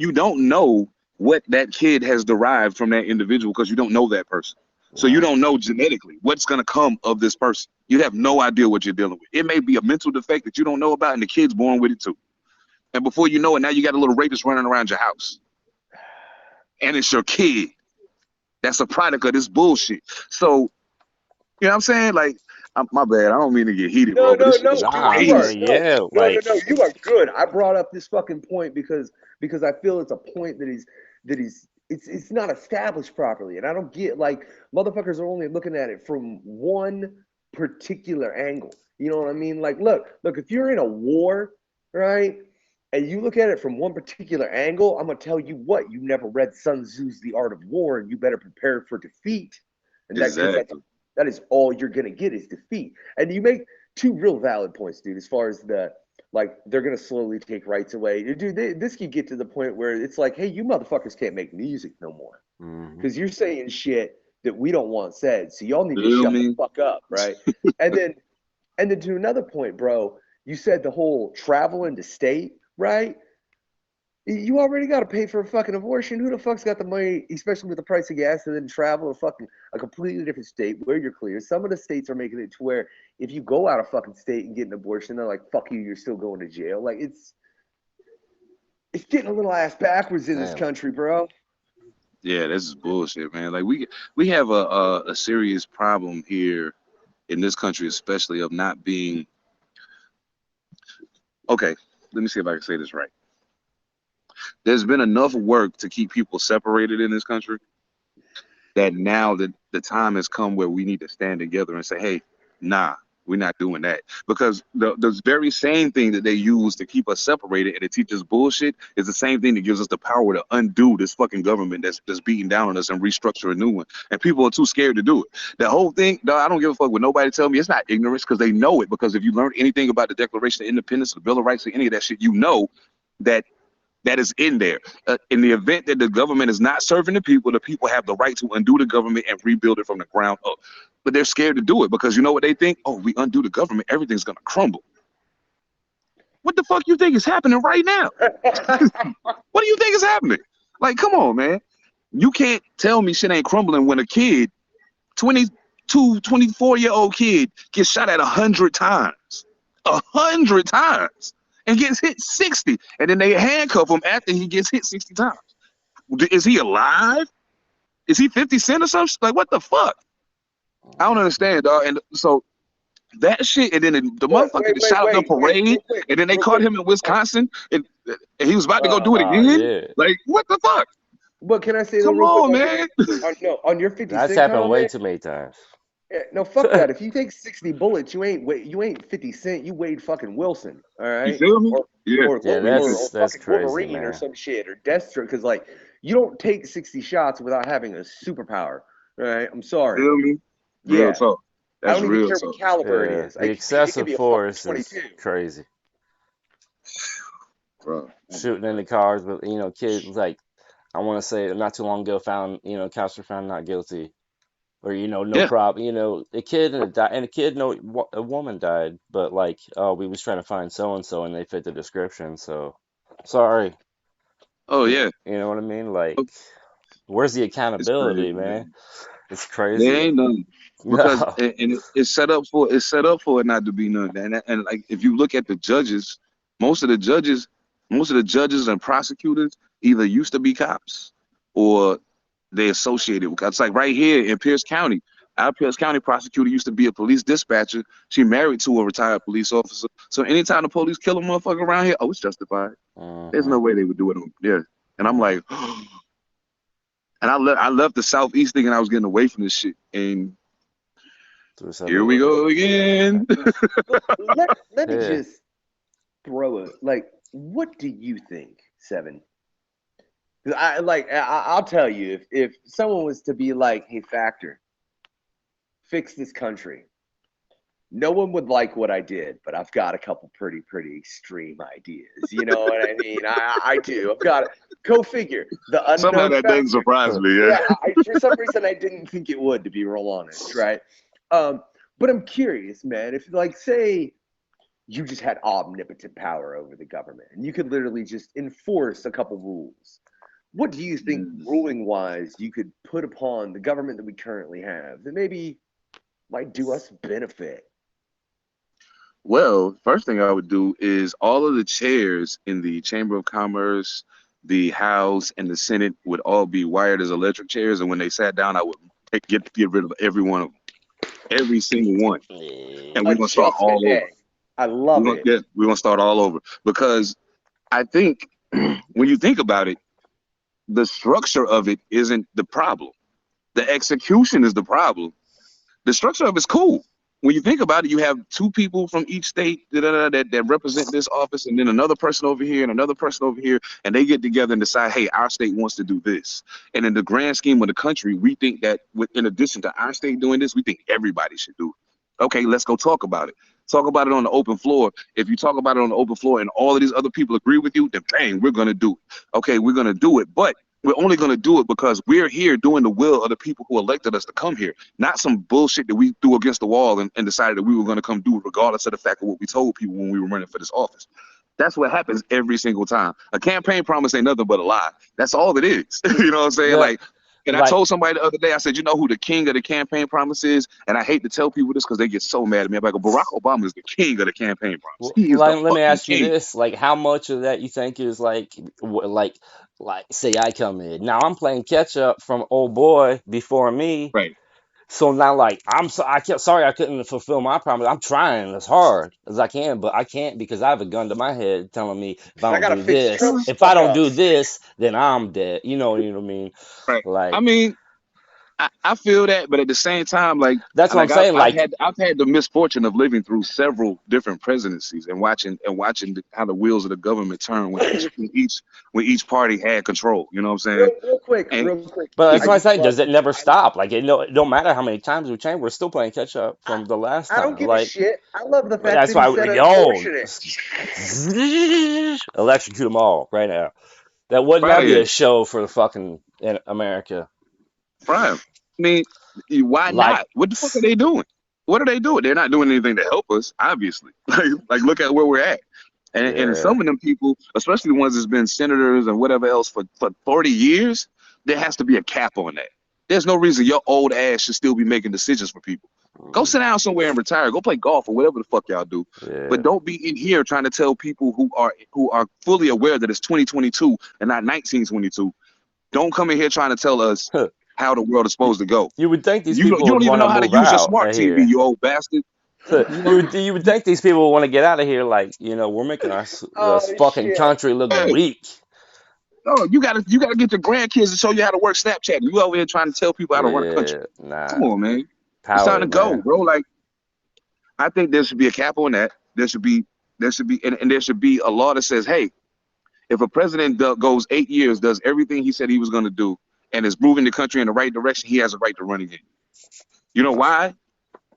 you don't know what that kid has derived from that individual because you don't know that person. So you don't know genetically what's going to come of this person. You have no idea what you're dealing with. It may be a mental defect that you don't know about, and the kid's born with it too. And before you know it, now you got a little rapist running around your house. And it's your kid. That's a product of this bullshit. So, you know what I'm saying? Like, my bad. I don't mean to get heated, bro. No, you are good. I brought up this fucking point because I feel it's a point that is it's not established properly, and I don't get, like, motherfuckers are only looking at it from one particular angle. You know what I mean? Like, look, if you're in a war, right, and you look at it from one particular angle, I'm gonna tell you what, you never read Sun Tzu's The Art of War, and you better prepare for defeat. And Exactly. that is all you're gonna get is defeat. And you make two real valid points, dude, as far as like they're gonna slowly take rights away. Dude, this could get to the point where it's like, hey, you motherfuckers can't make music no more because you're saying shit that we don't want said. So y'all need to shut the fuck up, right? and then to another point, bro, you said the whole travel into state, right? You already got to pay for a fucking abortion. Who the fuck's got the money, especially with the price of gas, and then travel to fucking a completely different state where you're clear? Some of the states are making it to where if you go out of fucking state and get an abortion, they're like, fuck you, you're still going to jail. Like, it's getting a little ass backwards in this country, bro. Yeah, this is bullshit, man. Like we have a serious problem here in this country, especially of not being. Okay, let me see if I can say this right. There's been enough work to keep people separated in this country that now that the time has come where we need to stand together and say, hey, nah, we're not doing that. Because the very same thing that they use to keep us separated and to teach us bullshit is the same thing that gives us the power to undo this fucking government that's beating down on us and restructure a new one. And people are too scared to do it. The whole thing, I don't give a fuck what nobody tell me. It's not ignorance because they know it. Because if you learn anything about the Declaration of Independence, the Bill of Rights, or any of that shit, you know that is in there. In the event that the government is not serving the people have the right to undo the government and rebuild it from the ground up. But they're scared to do it because you know what they think? Oh, we undo the government, everything's gonna crumble. What the fuck you think is happening right now? What do you think is happening? Like, come on, man. You can't tell me shit ain't crumbling when a kid, 22, 24-year-old kid gets shot at 100 times. 100 times. And gets hit 60, and then they handcuff him after he gets hit 60 times. Is he alive? Is he 50 Cent or something? Like, what the fuck? I don't understand, dog. And so that shit, and then the motherfucker that shot up the parade, and then they caught him in Wisconsin, and he was about to go do it again. Yeah. Like, what the fuck? But can I say, come on, man? On your 50 That's Cent happened comment, way too many times. Yeah, no, fuck that. If you take 60 bullets, you ain't 50 Cent. You Wade fucking Wilson, all right? You feel me? Or that's fucking crazy, Wolverine man. or some shit, or Deathstroke, because like you don't take 60 shots without having a superpower, all right? I'm sorry. Feel me? Real talk. That's I don't even care what caliber it is. The excessive force is crazy. Bro. Shooting in the cars, but kids like I want to say not too long ago found cops were found not guilty. Or no problem. A kid a woman died, but like, oh, we was trying to find so and so, and they fit the description. So, sorry. Oh yeah. You know what I mean? Like, where's the accountability, man? It's crazy. There ain't none because and it's set up for it not to be none. And like if you look at the judges, most of the judges and prosecutors either used to be cops or they associated with. It's like right here in Pierce County. Our Pierce County prosecutor used to be a police dispatcher. She married to a retired police officer. So anytime the police kill a motherfucker around here, oh, it's justified. There's no way they would do it on there. And I'm like, and I left the Southeast thinking I was getting away from this shit. And here we go again. let me just throw it. Like, what do you think, Seven? I'll tell you, if someone was to be like, hey, Factor, fix this country, no one would like what I did, but I've got a couple pretty extreme ideas. You know what I mean? I do. I've got go figure. The unknown Somehow that factor. didn't surprise me. Yeah. For some reason, I didn't think it would, to be real honest, right? But I'm curious, man. If, like, say you just had omnipotent power over the government, and you could literally just enforce a couple rules. What do you think, ruling-wise, you could put upon the government that we currently have that maybe might do us benefit? Well, first thing I would do is all of the chairs in the Chamber of Commerce, the House, and the Senate would all be wired as electric chairs. And when they sat down, I would get rid of every one of them, every single one. And we're going to start all over. I love it. Yeah, we're going to start all over. Because I think when you think about it, the structure of it isn't the problem. The execution is the problem. The structure of it's cool. when you think about it, you have two people from each state that represent this office, and then another person over here and another person over here, and they get together and decide, hey, our state wants to do this. And in the grand scheme of the country, we think that in addition to our state doing this, we think everybody should do it. Okay, let's go talk about it. Talk about it on the open floor. If you talk about it on the open floor and all of these other people agree with you, then bang, we're going to do it. Okay, we're going to do it. But we're only going to do it because we're here doing the will of the people who elected us to come here, not some bullshit that we threw against the wall and decided that we were going to come do, regardless of the fact of what we told people when we were running for this office. That's what happens every single time. A campaign promise ain't nothing but a lie. That's all it is. You know what I'm saying? Yeah. And I told somebody the other day, I said, you know who the king of the campaign promise is? And I hate to tell people this because they get so mad at me. I'm like, Barack Obama is the king of the campaign promise. He is Let the me ask you king. this: like, how much of that you think is like, say I come in now, I'm playing catch up from old boy before me. Right. So now, like, sorry I couldn't fulfill my promise. I'm trying as hard as I can, but I can't because I have a gun to my head telling me if I don't do this, if I don't do this, then I'm dead. You know what I mean? Right. Like, I mean, I feel that, but at the same time, like that's what I'm saying. I've had the misfortune of living through several different presidencies and watching how the wheels of the government turn when each party had control. You know what I'm saying? Real quick. But that's what I'm saying. Does it never stop? Like, it don't matter how many times we change. We're still playing catch up from the last time. I don't give a shit. I love the fact that's that why electrocute them all right now. That would not be a show for the fucking in America. Right. I mean, why not? What the fuck are they doing? What are they doing? They're not doing anything to help us, obviously. Like look at where we're at. And some of them people, especially the ones that's been senators and whatever else for 40 years, there has to be a cap on that. There's no reason your old ass should still be making decisions for people. Go sit down somewhere and retire. Go play golf or whatever the fuck y'all do. Yeah. But don't be in here trying to tell people who are fully aware that it's 2022 and not 1922. Don't come in here trying to tell us how the world is supposed to go. You would think these people you don't even know how to use your smart TV, you old bastard. You would think these people would want to get out of here, like, we're making our fucking country look weak. No, you gotta get your grandkids to show you how to work Snapchat. You over here trying to tell people how to run a country. Nah. Come on, man. It's time to go, bro. Like, I think there should be a cap on that. There should be, and there should be a law that says, hey, if a president goes 8 years, does everything he said he was going to do, and is moving the country in the right direction, he has a right to run again. You know why?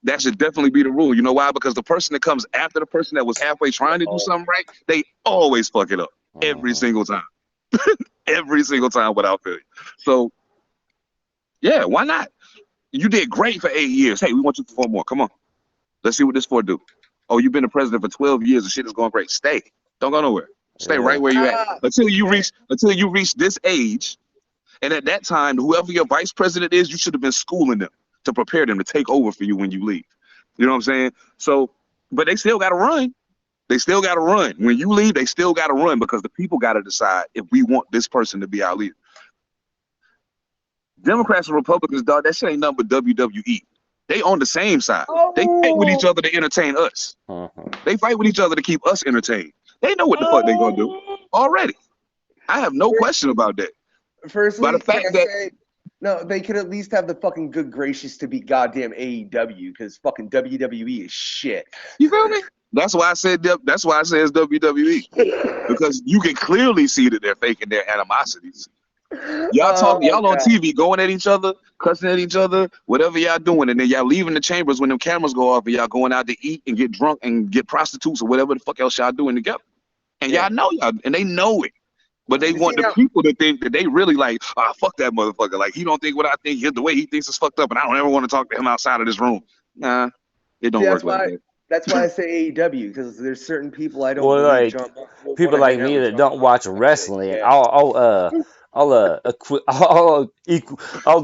That should definitely be the rule. You know why? Because the person that comes after the person that was halfway trying to do something right, they always fuck it up every single time. Every single time without failure. So, yeah, why not? You did great for 8 years. Hey, we want you for 4 more. Come on. Let's see what this 4 do. Oh, you've been the president for 12 years and shit is going great. Stay. Don't go nowhere. Stay right where you're at until you reach this age. And at that time, whoever your vice president is, you should have been schooling them to prepare them to take over for you when you leave. You know what I'm saying? So, but they still got to run. They still got to run. When you leave, they still got to run because the people got to decide if we want this person to be our leader. Democrats and Republicans, dog, that shit ain't nothing but WWE. They on the same side. They fight with each other to entertain us. They fight with each other to keep us entertained. They know what the fuck they gonna do already. I have no question about that. Firstly, by the fact that no, they could at least have the fucking good gracious to be goddamn AEW because fucking WWE is shit. You feel me? That's why I said it's WWE because you can clearly see that they're faking their animosities. Y'all on TV going at each other, cussing at each other, whatever y'all doing, and then y'all leaving the chambers when them cameras go off and y'all going out to eat and get drunk and get prostitutes or whatever the fuck else y'all doing together. And y'all know and they know it. But they want the people to think that they really like, fuck that motherfucker. Like, he don't think what I think. The way he thinks is fucked up, and I don't ever want to talk to him outside of this room. Nah, it don't work like that. That's why I say AEW, because there's certain people I don't people like me that don't watch wrestling. I'll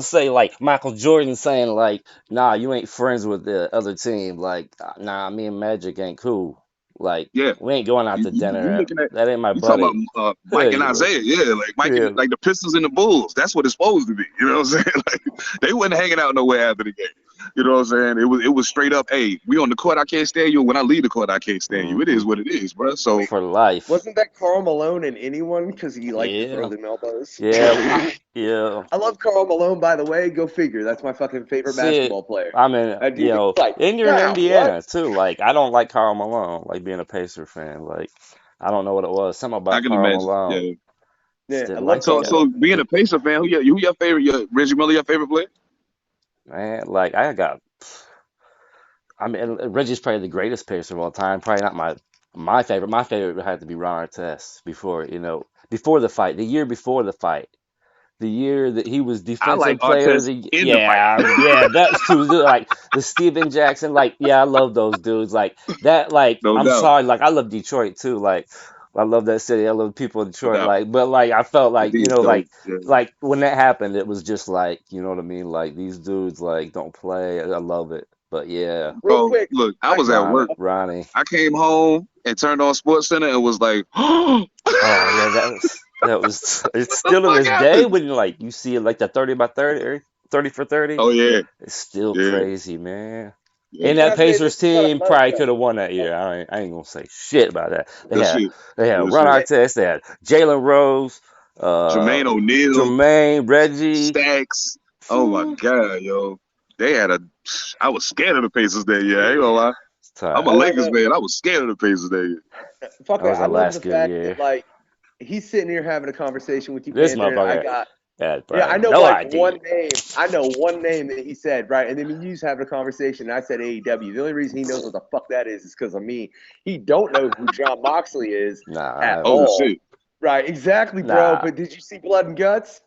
say like Michael Jordan saying like, nah, you ain't friends with the other team. Like, nah, me and Magic ain't cool. Like, we ain't going out to dinner. That ain't my buddy. Talking about Mike and Isaiah, like Mike, and, like the Pistons and the Bulls. That's what it's supposed to be. You know what I'm saying? Like, they wasn't hanging out nowhere after the game. You know what I'm saying? It was straight up, hey, we on the court, I can't stand you. When I leave the court, I can't stand you. It is what it is, bro. So For life. Wasn't that Karl Malone in Anyone? Because he liked to throw Yeah. them elbows. Yeah. Yeah. I love Karl Malone, by the way. Go figure. That's my fucking favorite See, basketball player. I mean, That you dude know, is like, and you're in yeah, Indiana what? too. Like, I don't like Karl Malone, like being a Pacer fan. Like, I don't know what it was. Something I about can Karl imagine. Malone. Yeah. Yeah, Just I didn't love like the Karl So guy. Malone. being a Pacer fan, who your favorite? Reggie Miller, your favorite player? Man, like I mean, Reggie's probably the greatest Pacer of all time. Probably not my favorite. My favorite would have to be Ron Artest before the fight, the year before the fight. The year that he was I like defensive player of Artest the in the fight. yeah, that's too like the Steven Jackson, like I love those dudes. Like that, like No I'm doubt. sorry, like I love Detroit too. Like I love that city. I love the people in No Detroit. doubt. Like, but like I felt like, Indeed, though. Yeah. like when that happened, it was just like, you know what I mean? Like these dudes like don't play. I love it. But yeah, Real Bro, quick, look, I was at work. Ronnie. I came home and turned on Sports Center and was like, what Oh yeah, that was it's the still to fuck this day happened? when you see it like the 30 by 30 or 30 for 30. Oh yeah, It's still yeah, crazy, man. yeah. And can that I say this Pacers is what I team love probably could though? have won that year. I ain't gonna say shit about that. Good shit. They had Good Ron shit. Artest, they had Jalen Rose, uh, Jermaine O'Neal, Jermaine, Reggie. Stacks. Oh my God, yo. They had a I was scared of the Pacers that year. I ain't gonna lie. It's I'm a tight. I want Lakers to fan. I was scared of the Pacers that year. That fucker. was I the love last the good fact that year. like he's sitting here having a conversation with you, This Panther, and I motherfucker got had yeah, I probably know no like idea. one name. I know one name that he said, right? And then me and you was having a conversation, and I said AEW. The only reason he knows what the fuck that is because of me. He don't know who John Moxley is Nah, I at haven't. Oh all. shit. Right, exactly, bro. Nah. But did you see Blood and Guts?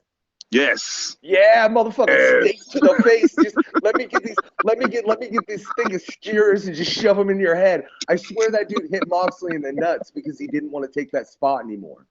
Yes. Yeah, motherfucker, steak Yes. to the face. Just let me get this thing of skewers and just shove them in your head. I swear that dude hit Moxley in the nuts because he didn't want to take that spot anymore.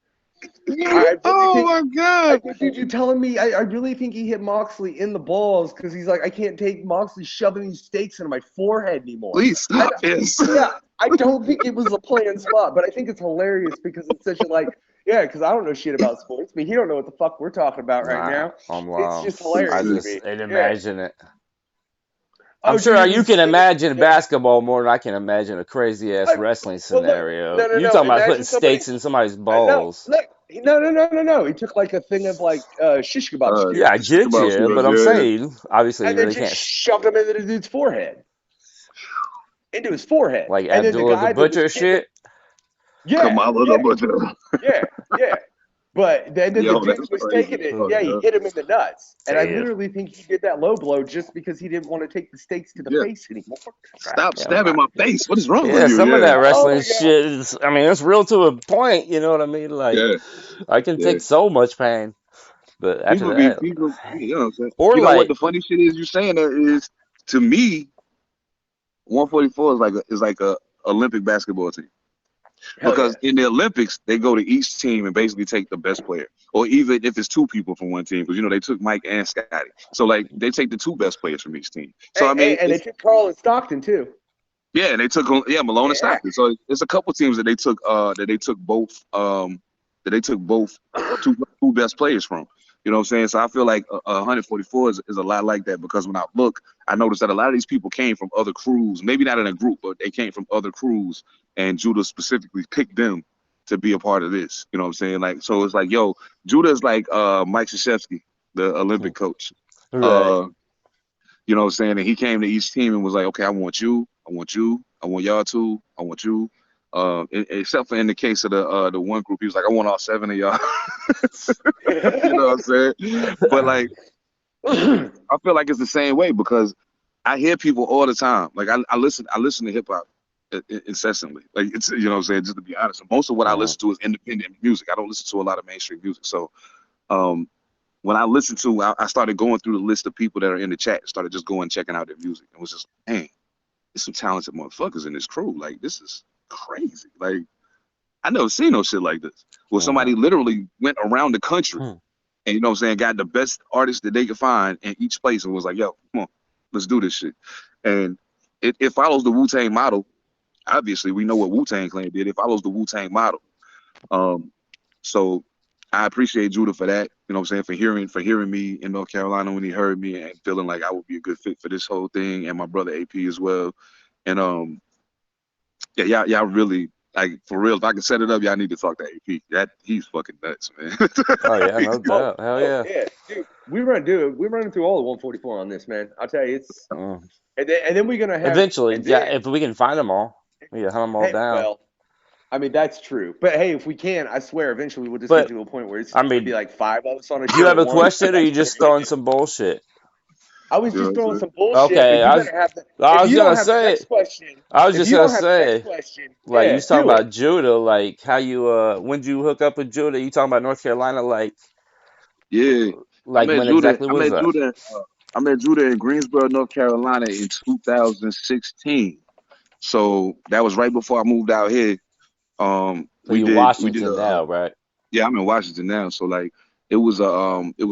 I really Oh think my God. dude, you're telling me I really think he hit Moxley in the balls because he's like, I can't take Moxley shoving these steaks into my forehead anymore. Please stop this. Yeah, I don't think it was a planned spot, but I think it's hilarious because it's such a like, yeah, because I don't know shit about sports, but he don't know what the fuck we're talking about right Nah, now. I'm It's long. just I hilarious to just me. and Yeah. imagine it. Oh, I'm sure dude, you he's can singing- imagine yeah. basketball more than I can imagine a crazy ass Like, wrestling well, look, scenario. no. You talking about Imagine putting somebody. steaks in somebody's No, balls? look, no. He took like a thing of like shish kebab Yeah, I skewers get About you, but I'm yeah. saying obviously you and then really just can't shoved them into the dude's forehead, into his forehead, like and then the Abdullah the guy that was Butcher getting it, shit. yeah, Kamala the Butcher. yeah. But then the Yo, dude that's was crazy. taking it. Oh, Yeah, he yeah. hit him in the nuts, and I Damn. literally think he did that low blow just because he didn't want to take the stakes to the Yeah. face anymore. Stop Damn, stabbing my face. What is wrong with Yeah, you? some of that Yeah. Oh wrestling my god! shit is, I mean, it's real to a point, you know what I mean? Like, Yeah. I can Yeah. take so much pain, but after that, People, you know what I'm saying? or You know what like, the funny shit is you saying that is to me, 144 is like a Olympic basketball team. Hell Because yeah! in the Olympics, they go to each team and basically take the best player. Or even if it's two people from one team, because they took Mike and Scotty. So like they take the two best players from each team. So I mean And they took Carl and Stockton too. yeah, and they took Malone and Yeah. Stockton. So it's a couple teams that they took both two best players from. You know what I'm saying? So I feel like 144 is a lot like that because when I look, I noticed that a lot of these people came from other crews, maybe not in a group, but they came from other crews, and Judah specifically picked them to be a part of this. You know what I'm saying? Like, so it's like, yo, Judah is like Mike Krzyzewski, the Olympic coach. right. You know what I'm saying? And he came to each team and was like, okay, I want you, I want y'all two, I want you. Except for in the case of the one group, he was like, I want all 7 of y'all. You know what I'm saying? But like, I feel like it's the same way because I hear people all the time. Like I listen to hip hop incessantly. Like it's you know what I'm saying. Just to be honest, most of what I listen to is independent music. I don't listen to a lot of mainstream music. So when I listened to, I started going through the list of people that are in the chat. Started just going checking out their music and was just, man, there's some talented motherfuckers in this crew. Like this is crazy. Like I never seen no shit like this. Where somebody literally went around the country and you know what I'm saying, got the best artists that they could find in each place and was like, yo, come on, let's do this shit. And it follows the Wu-Tang model. Obviously, we know what Wu-Tang Clan did. It follows the Wu-Tang model. So I appreciate Judah for that. You know what I'm saying? For hearing me in North Carolina when he heard me and feeling like I would be a good fit for this whole thing, and my brother AP as well. And yeah, y'all really like for real. If I can set it up, y'all need to talk to AP. That he's fucking nuts, man. Oh yeah, no Oh, doubt. Hell oh yeah. yeah, dude. We're running through all the 144 on this, man. I'll tell you, it's Mm. and then we're gonna have Eventually, and yeah, then if we can find them all, we can hunt them all hey, down. well, I mean that's true. But hey, if we can, I swear, eventually we'll just get But to a point where it's I just gonna be mean, like five of us on a do you show have at a once, and question, or that's you what just we're gonna throwing do. some bullshit? I was You know just what I'm throwing saying? some bullshit, but Okay, you better have the. I If was you gonna don't have the say, next question, I was if just you gonna don't have the next say, question, like you yeah, was talking do it. about Judah, like how you when did you hook up with Judah? You talking about North Carolina, Yeah, I like met when Judah. exactly I was met that? Judah. I met Judah in Greensboro, North Carolina, in 2016. So that was right before I moved out here. So We you did Washington now, right? yeah, I'm in Washington now. So like it was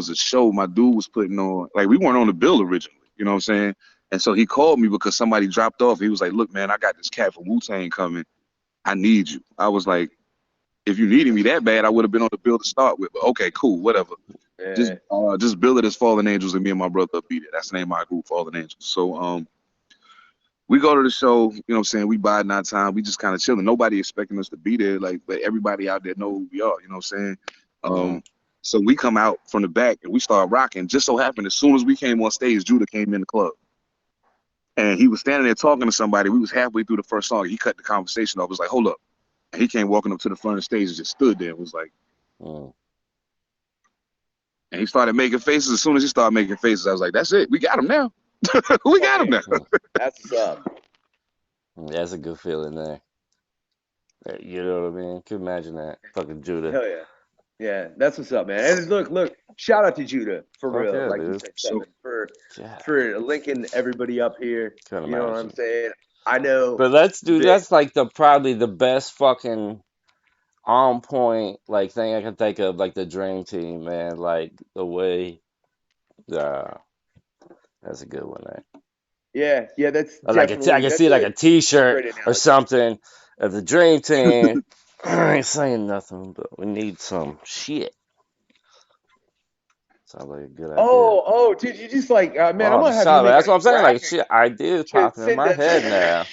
a show my dude was putting on. Like we weren't on the bill originally, you know what I'm saying? And so he called me because somebody dropped off. He was like, "Look, man, I got this cat from Wu-Tang coming. I need you." I was like, "If you needed me that bad, I would have been on the bill to start with." But okay, cool, whatever. Yeah. Just bill it as Fallen Angels, and me and my brother will be there. That's the name of my group, Fallen Angels. So we go to the show, you know what I'm saying? We biding our time. We just kind of chilling. Nobody expecting us to be there, like, but everybody out there know who we are, you know what I'm saying? Mm. So we come out from the back and we start rocking. Just so happened, as soon as we came on stage, Judah came in the club. And he was standing there talking to somebody. We was halfway through the first song. He cut the conversation off. Was like, hold up. And he came walking up to the front of the stage and just stood there and was like, Mm. and he started making faces. As soon as he started making faces, I was like, that's it. We got him now. We Fuck got him yeah. now. Mm. That's what's up. That's a good feeling there. You know what I mean? Can you imagine that? Fucking Judah. Hell yeah. Yeah, that's what's up, man. And look, shout out to Judah for Fuck real, yeah, like you dude. said, So Seven, Yeah, for linking everybody up here. can't You know what I'm imagine. saying? I know But that. that's like the probably the best fucking on point like thing I can think of, like the Dream Team, man. Like the way, uh, that's a good one, man. Yeah, yeah, that's Or like I definitely can see like a that's a T-shirt great or analogy. something of the Dream Team. I ain't saying nothing, but we need some shit. Sounds like a good idea. Oh, dude, you just like, man, Oh, I'm I'm gonna have you sorry. make That's a what I'm saying. Like graphic shit, ideas to popping in send my to. head now.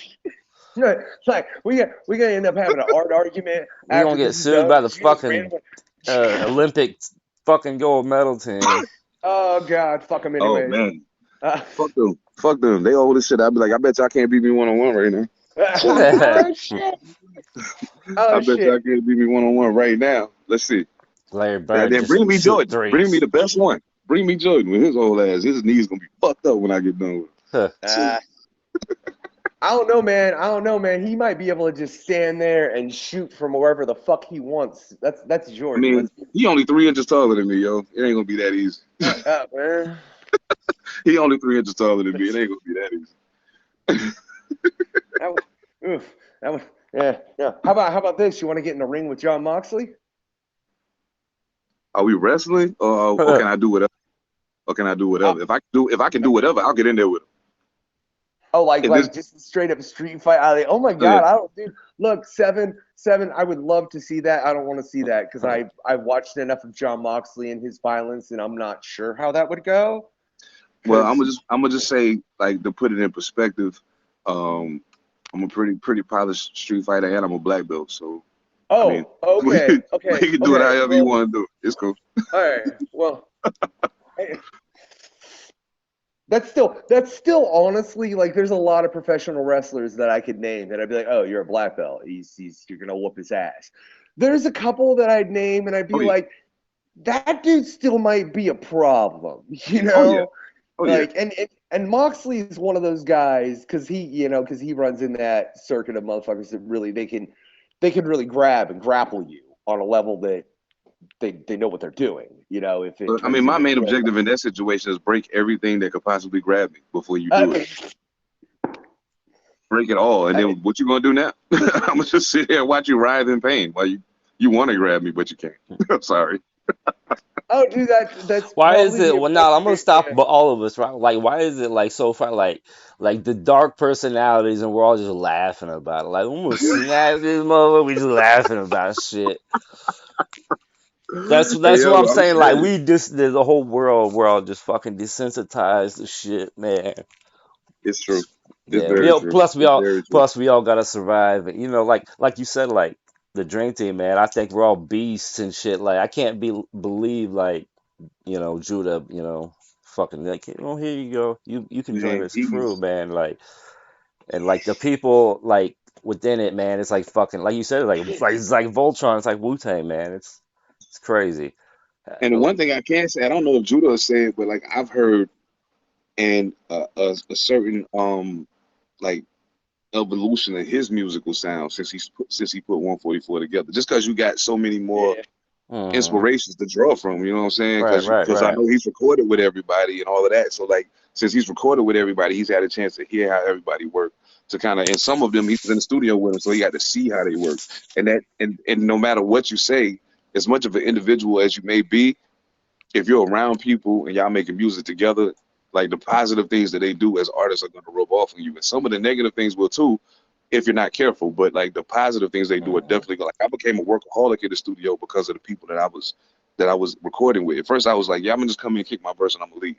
You know, it's like we gonna end up having an art argument We gonna after get this is sued done by the because you just fucking randomly. Olympic fucking gold medal team. Oh God, fuck them oh anyways. man. Uh, Fuck them. Fuck them. They old as shit. I'd be like, I bet y'all can't beat me 1-on-1 right now. oh shit! I Oh bet y'all shit! can't beat me 1-on-1 right now. Let's see. Larry And Bird then just bring me shoot Jordan. Bring me threes. the best one. Bring me Jordan with his old ass. His knees gonna be fucked up when I get done with Huh. it. Uh, I don't know, man. I don't know, man. He might be able to just stand there and shoot from wherever the fuck he wants. That's I Jordan. mean, Let's be. he only 3 inches taller than me, yo. It ain't gonna be that easy. Man. He only 3 inches taller than me. It ain't gonna be that easy. That was, oof. That was, yeah, yeah. How about this? You want to get in the ring with John Moxley? Are we wrestling, or can I do whatever? Or can I do Uh, whatever? If I can do whatever, I'll get in there with him. oh, like If this, like just a straight up street fight. Oh my oh yeah, God! I don't, dude. Look, seven. I would love to see that. I don't want to see that because I've watched enough of John Moxley and his violence, and I'm not sure how that would go. well, Because I'm gonna just say, like, to put it in perspective, um, I'm a pretty polished street fighter, and I'm a black belt. So I mean, oh, we okay, can, we okay, can do it okay. however you Well, want to do it. It's cool. all right. Well, hey, that's still honestly like there's a lot of professional wrestlers that I could name that I'd be like, oh, you're a black belt. He's you're gonna whoop his ass. There's a couple that I'd name and I'd Oh be yeah, like, that dude still might be a problem, you oh yeah, know? oh yeah. Like and Moxley is one of those guys because he runs in that circuit of motherfuckers that really they can really grab and grapple you on a level that they know what they're doing, if it But I mean, turns my into main real objective in that situation is break everything that could possibly grab me before you do it. fight. Break it all, and I, then what you gonna do now? I'm gonna just sit here and watch you writhe in pain while you want to grab me, but you can't. I'm sorry. oh, dude, that's Why is probably it? the Well, no, I'm gonna appropriate. stop Yeah. all of us, right? Like, why is it like so far, like the dark personalities, and we're all just laughing about it? Like, I'm gonna snap this mother. We just laughing about shit. That's yo, what I'm I'm saying. Like serious. we just there's a whole world we're all just fucking desensitized to shit, man. It's true. It's Yeah, we very all true. It's very true. plus we all gotta survive. And, like you said, like the dream team, man. I think we're all beasts and shit. Like I can't believe like Judah, fucking like here you go. You can join Man, this crew, he's man. Like and like the people like within it, man. It's like fucking like you said, it's like Voltron. It's like Wu-Tang, man. It's crazy. and the one thing I can say, I don't know if Judah said, but like I've heard and a certain like evolution of his musical sound since he put 144 together. Just because you got so many more Yeah. Mhm. inspirations to draw from, you know what I'm saying? Right, right, Because I right. know he's recorded with everybody and all of that. So like since he's recorded with everybody, he's had a chance to hear how everybody worked. To kind of and some of them he was in the studio with them, so he got to see how they work. And no matter what you say, as much of an individual as you may be, if you're around people and y'all making music together, like the positive things that they do as artists are going to rub off on you, and some of the negative things will too, if you're not careful. But like the positive things they do are Mhm. definitely like I became a workaholic in the studio because of the people that I was recording with. At first, I was like, yeah, I'm gonna just come in and kick my verse and I'm gonna leave.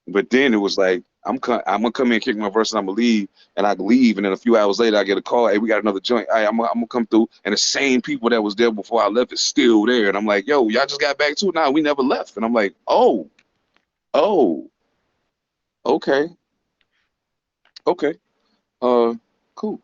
But then it was like I'm gonna come in and kick my verse and I'm gonna leave, and I leave, and then a few hours later I get a call, hey, we got another joint. Hey, I'm gonna come through, and the same people that was there before I left is still there, and I'm like, yo, y'all just got back too? Nah, we never left, and I'm like, oh, okay, okay, uh, cool.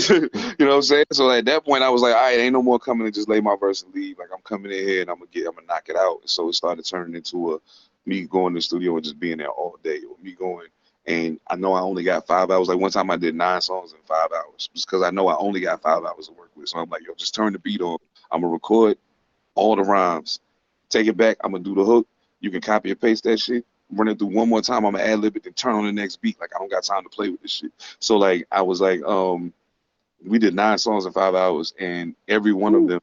You know what I'm saying? So at that point, I was like, all right, ain't no more coming and just lay my verse and leave. Like I'm coming in here and I'm gonna knock it out. So it started turning into a me going to the studio and just being there all day, or me going. And I know I only got 5 hours. Like one time I did 9 songs in 5 hours, just because I know I only got 5 hours to work with. So I'm like, yo, just turn the beat on. I'm gonna record all the rhymes, take it back. I'm gonna do the hook. You can copy and paste that shit. Run it through one more time. I'm gonna ad lib it, then turn on the next beat. Like I don't got time to play with this shit. So like I was like, we did 9 songs in 5 hours, and every one of Woo. them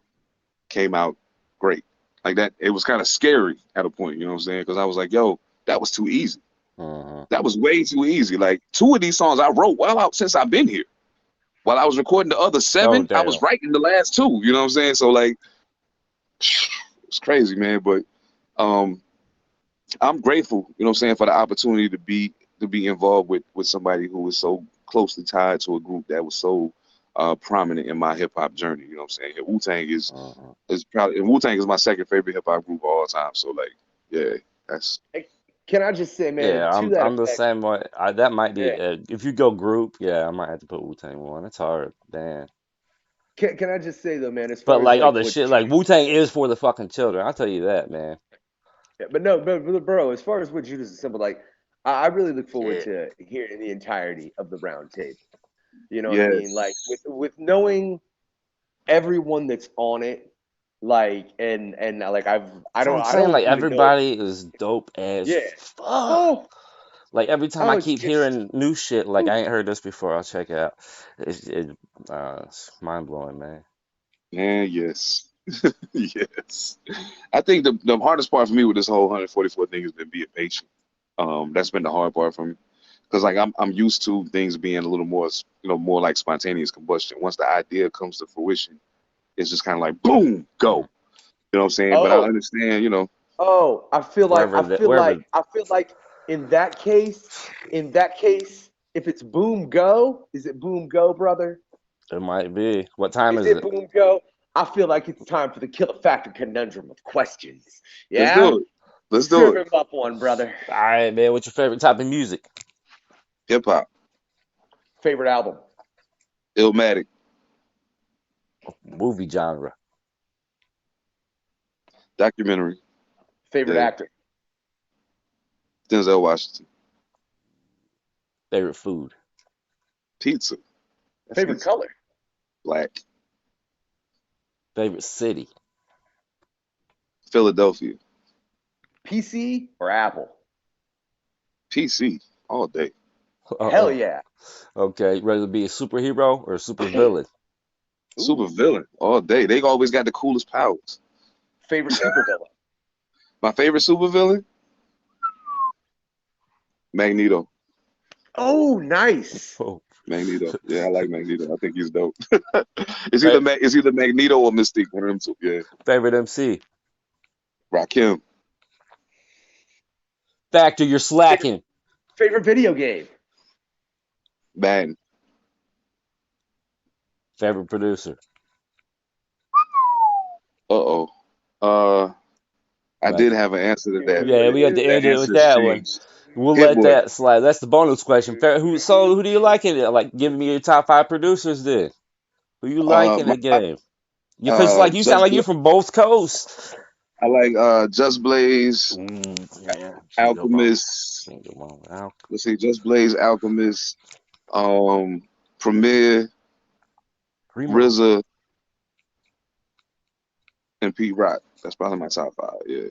came out great. Like that, it was kind of scary at a point, you know what I'm saying? Because I was like, yo, that was too easy. Mhm. That was way too easy. Like two of these songs I wrote while out since I've been here. While I was recording the other Oh seven, I was damn. writing the last two. You know what I'm saying? So like, it's crazy, man. But um, I'm grateful, you know what I'm saying, for the opportunity to be involved with somebody who was so closely tied to a group that was so prominent in my hip hop journey. You know what I'm saying? Wu Tang Mhm. is probably Wu Tang is my second favorite hip hop group of all time. So like, yeah, that's Hey, can I just say, man, Yeah, to that I'm the effect, same way. That might yeah. be if you go group, yeah, I might have to put Wu-Tang one. It's hard, damn. Can I just say though, man, as But far as like like other what shit, like Judas, Wu-Tang is for the fucking children. I'll tell you that, man. yeah, but no, but bro, as far as what Judas assembled, like I really look forward Yeah. to hearing the entirety of the round table. You know what I mean? Like yes. with knowing everyone that's on it, like and like So I'm I saying don't like even know. everybody is dope as Yeah. fuck. Oh, Like every time I it's keep just hearing new shit, like whew. I ain't heard this before. I'll check it out. It's mind blowing, man. Man, yes. Yes. I think the hardest part for me with this whole 144 thing has been being patient. That's been the hard part for me. Because like I'm used to things being a little more, more like spontaneous combustion. Once the idea comes to fruition, it's just kind of like boom, go. Mm. You know what I'm saying? But I Oh, understand, oh, Wherever I feel like in that case, if it's boom go, is it boom go, brother? it might be. What time Is is it it? boom go? I feel like it's time for the Killa Factor conundrum of questions. let's Yeah? do it. Let's do Serve it. him up one, brother. All right, man. What's your favorite type of music? Hip hop, Favorite album? Illmatic, Movie genre. documentary, Favorite yeah, actor? Denzel Washington, Favorite food. pizza, that's Favorite easy, color? black, Favorite city. Philadelphia, PC or Apple? PC, all day. Hell Uh-oh. yeah. Okay, ready to be a superhero or a supervillain? Super Ooh. villain all day. They always got the coolest powers. Favorite supervillain? My favorite super villain, Magneto. Oh, nice. Oh, Magneto. Yeah, I like Magneto. I think he's dope. fa- It's either Magneto or Mystique. One of them two. Yeah. favorite MC. Rakim. Factor, you're slacking. Favorite video game? Madden. Favorite producer. Uh-oh. I Right. did have an answer to that, Yeah, but we have to end that it with answer's that one. changed. We'll Hit let boy. that slide. That's the bonus question. Who do you like in it? Like, give me your top 5 producers then. Who you like in My the game? Because like you sound Just like you're from both coasts. I like Just Blaze, Yeah, can't go wrong. Alchemist. Can't go wrong with Al. Let's see, Just Blaze, Alchemist, Premier, Primo. RZA, and Pete Rock. That's probably my top 5. Yeah.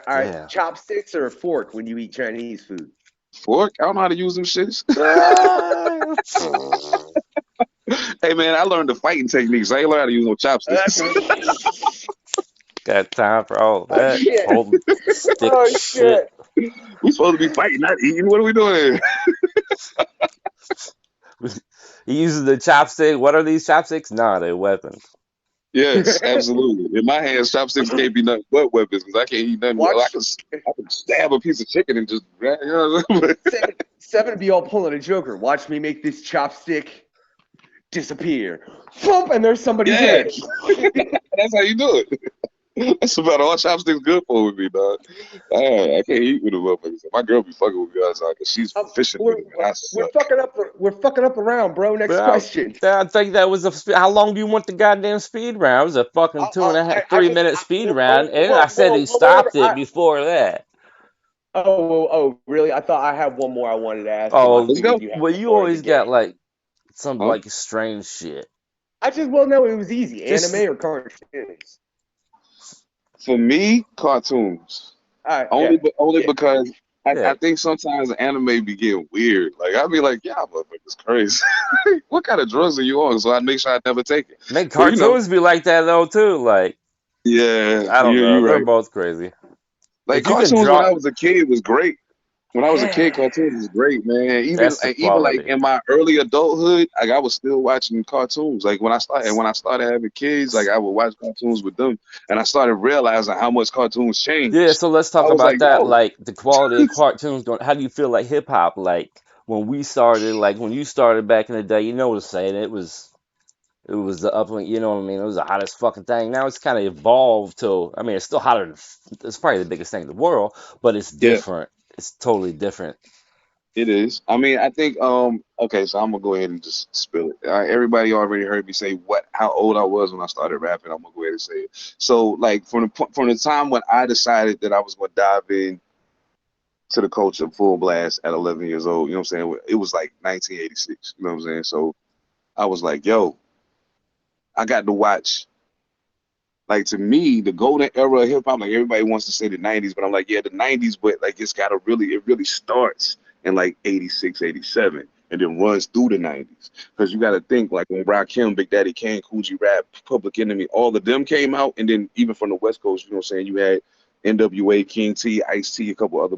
All right. Yeah. Chopsticks or a fork when you eat Chinese food? Fork? I don't know how to use them shits. Hey man, I learned the fighting techniques. I ain't learned how to use no chopsticks. Got time for all that. shit. Hold stick Oh, shit. We supposed to be fighting, not eating. What are we doing? He uses the chopstick. What are these chopsticks? Nah, they're weapons. Yes, absolutely. In my hands, chopsticks can't be nothing but weapons because I can't eat nothing. I can stab a piece of chicken and just, you know. Seven be all pulling a Joker. Watch me make this chopstick disappear. Boom, and there's somebody's head. That's how you do it. That's about all chopsticks good for with me, dog. I can't eat with them motherfuckers. My girl be fucking with me all the time because she's efficient with them. We're fucking up around, bro. Next question. I think that was how long do you want the goddamn speed round? It was a fucking 3 minute speed round, and I said he stopped it before that. Oh, really? I thought I had one more I wanted to ask. Oh, let's go. Well, you always got like some like strange shit. No, it was easy. Anime or cartoons? For me, cartoons. Only because I think sometimes the anime be getting weird. Like I'd be like, y'all motherfuckers crazy. What kind of drugs are you on? So I make sure I never take it. Make cartoons be like that though too. Like I don't know. They're both crazy. Like cartoons when I was a kid was great. When I was a kid, cartoons was great, man. Even like in my early adulthood, like I was still watching cartoons. Like when I started having kids, like I would watch cartoons with them, and I started realizing how much cartoons changed. Yeah, so let's talk about that. Like the quality of cartoons. How do you feel like hip hop? Like when we started, like when you started back in the day, you know what I'm saying? It was the uplink, you know what I mean? It was the hottest fucking thing. Now it's kind of evolved to, I mean, it's still hotter than, it's probably the biggest thing in the world, but it's different. It's totally different. It is. I mean, I think, okay, so I'm gonna go ahead and just spill it. Everybody already heard me say how old I was when I started rapping. I'm gonna go ahead and say it. So like from the time when I decided that I was gonna dive in to the culture full blast at 11 years old, you know what I'm saying? It was like 1986, you know what I'm saying? So I was like, yo, I got to watch, like, to me, the golden era of hip hop. Like everybody wants to say the 90s, but I'm like, yeah, the 90s, but like it really starts in like 86, 87, and then runs through the 90s. Because you got to think, like when Rakim, Big Daddy Kane, Cool G Rap, Public Enemy, all of them came out, and then even from the West Coast, you know what I'm saying, you had NWA, King T, Ice T, a couple other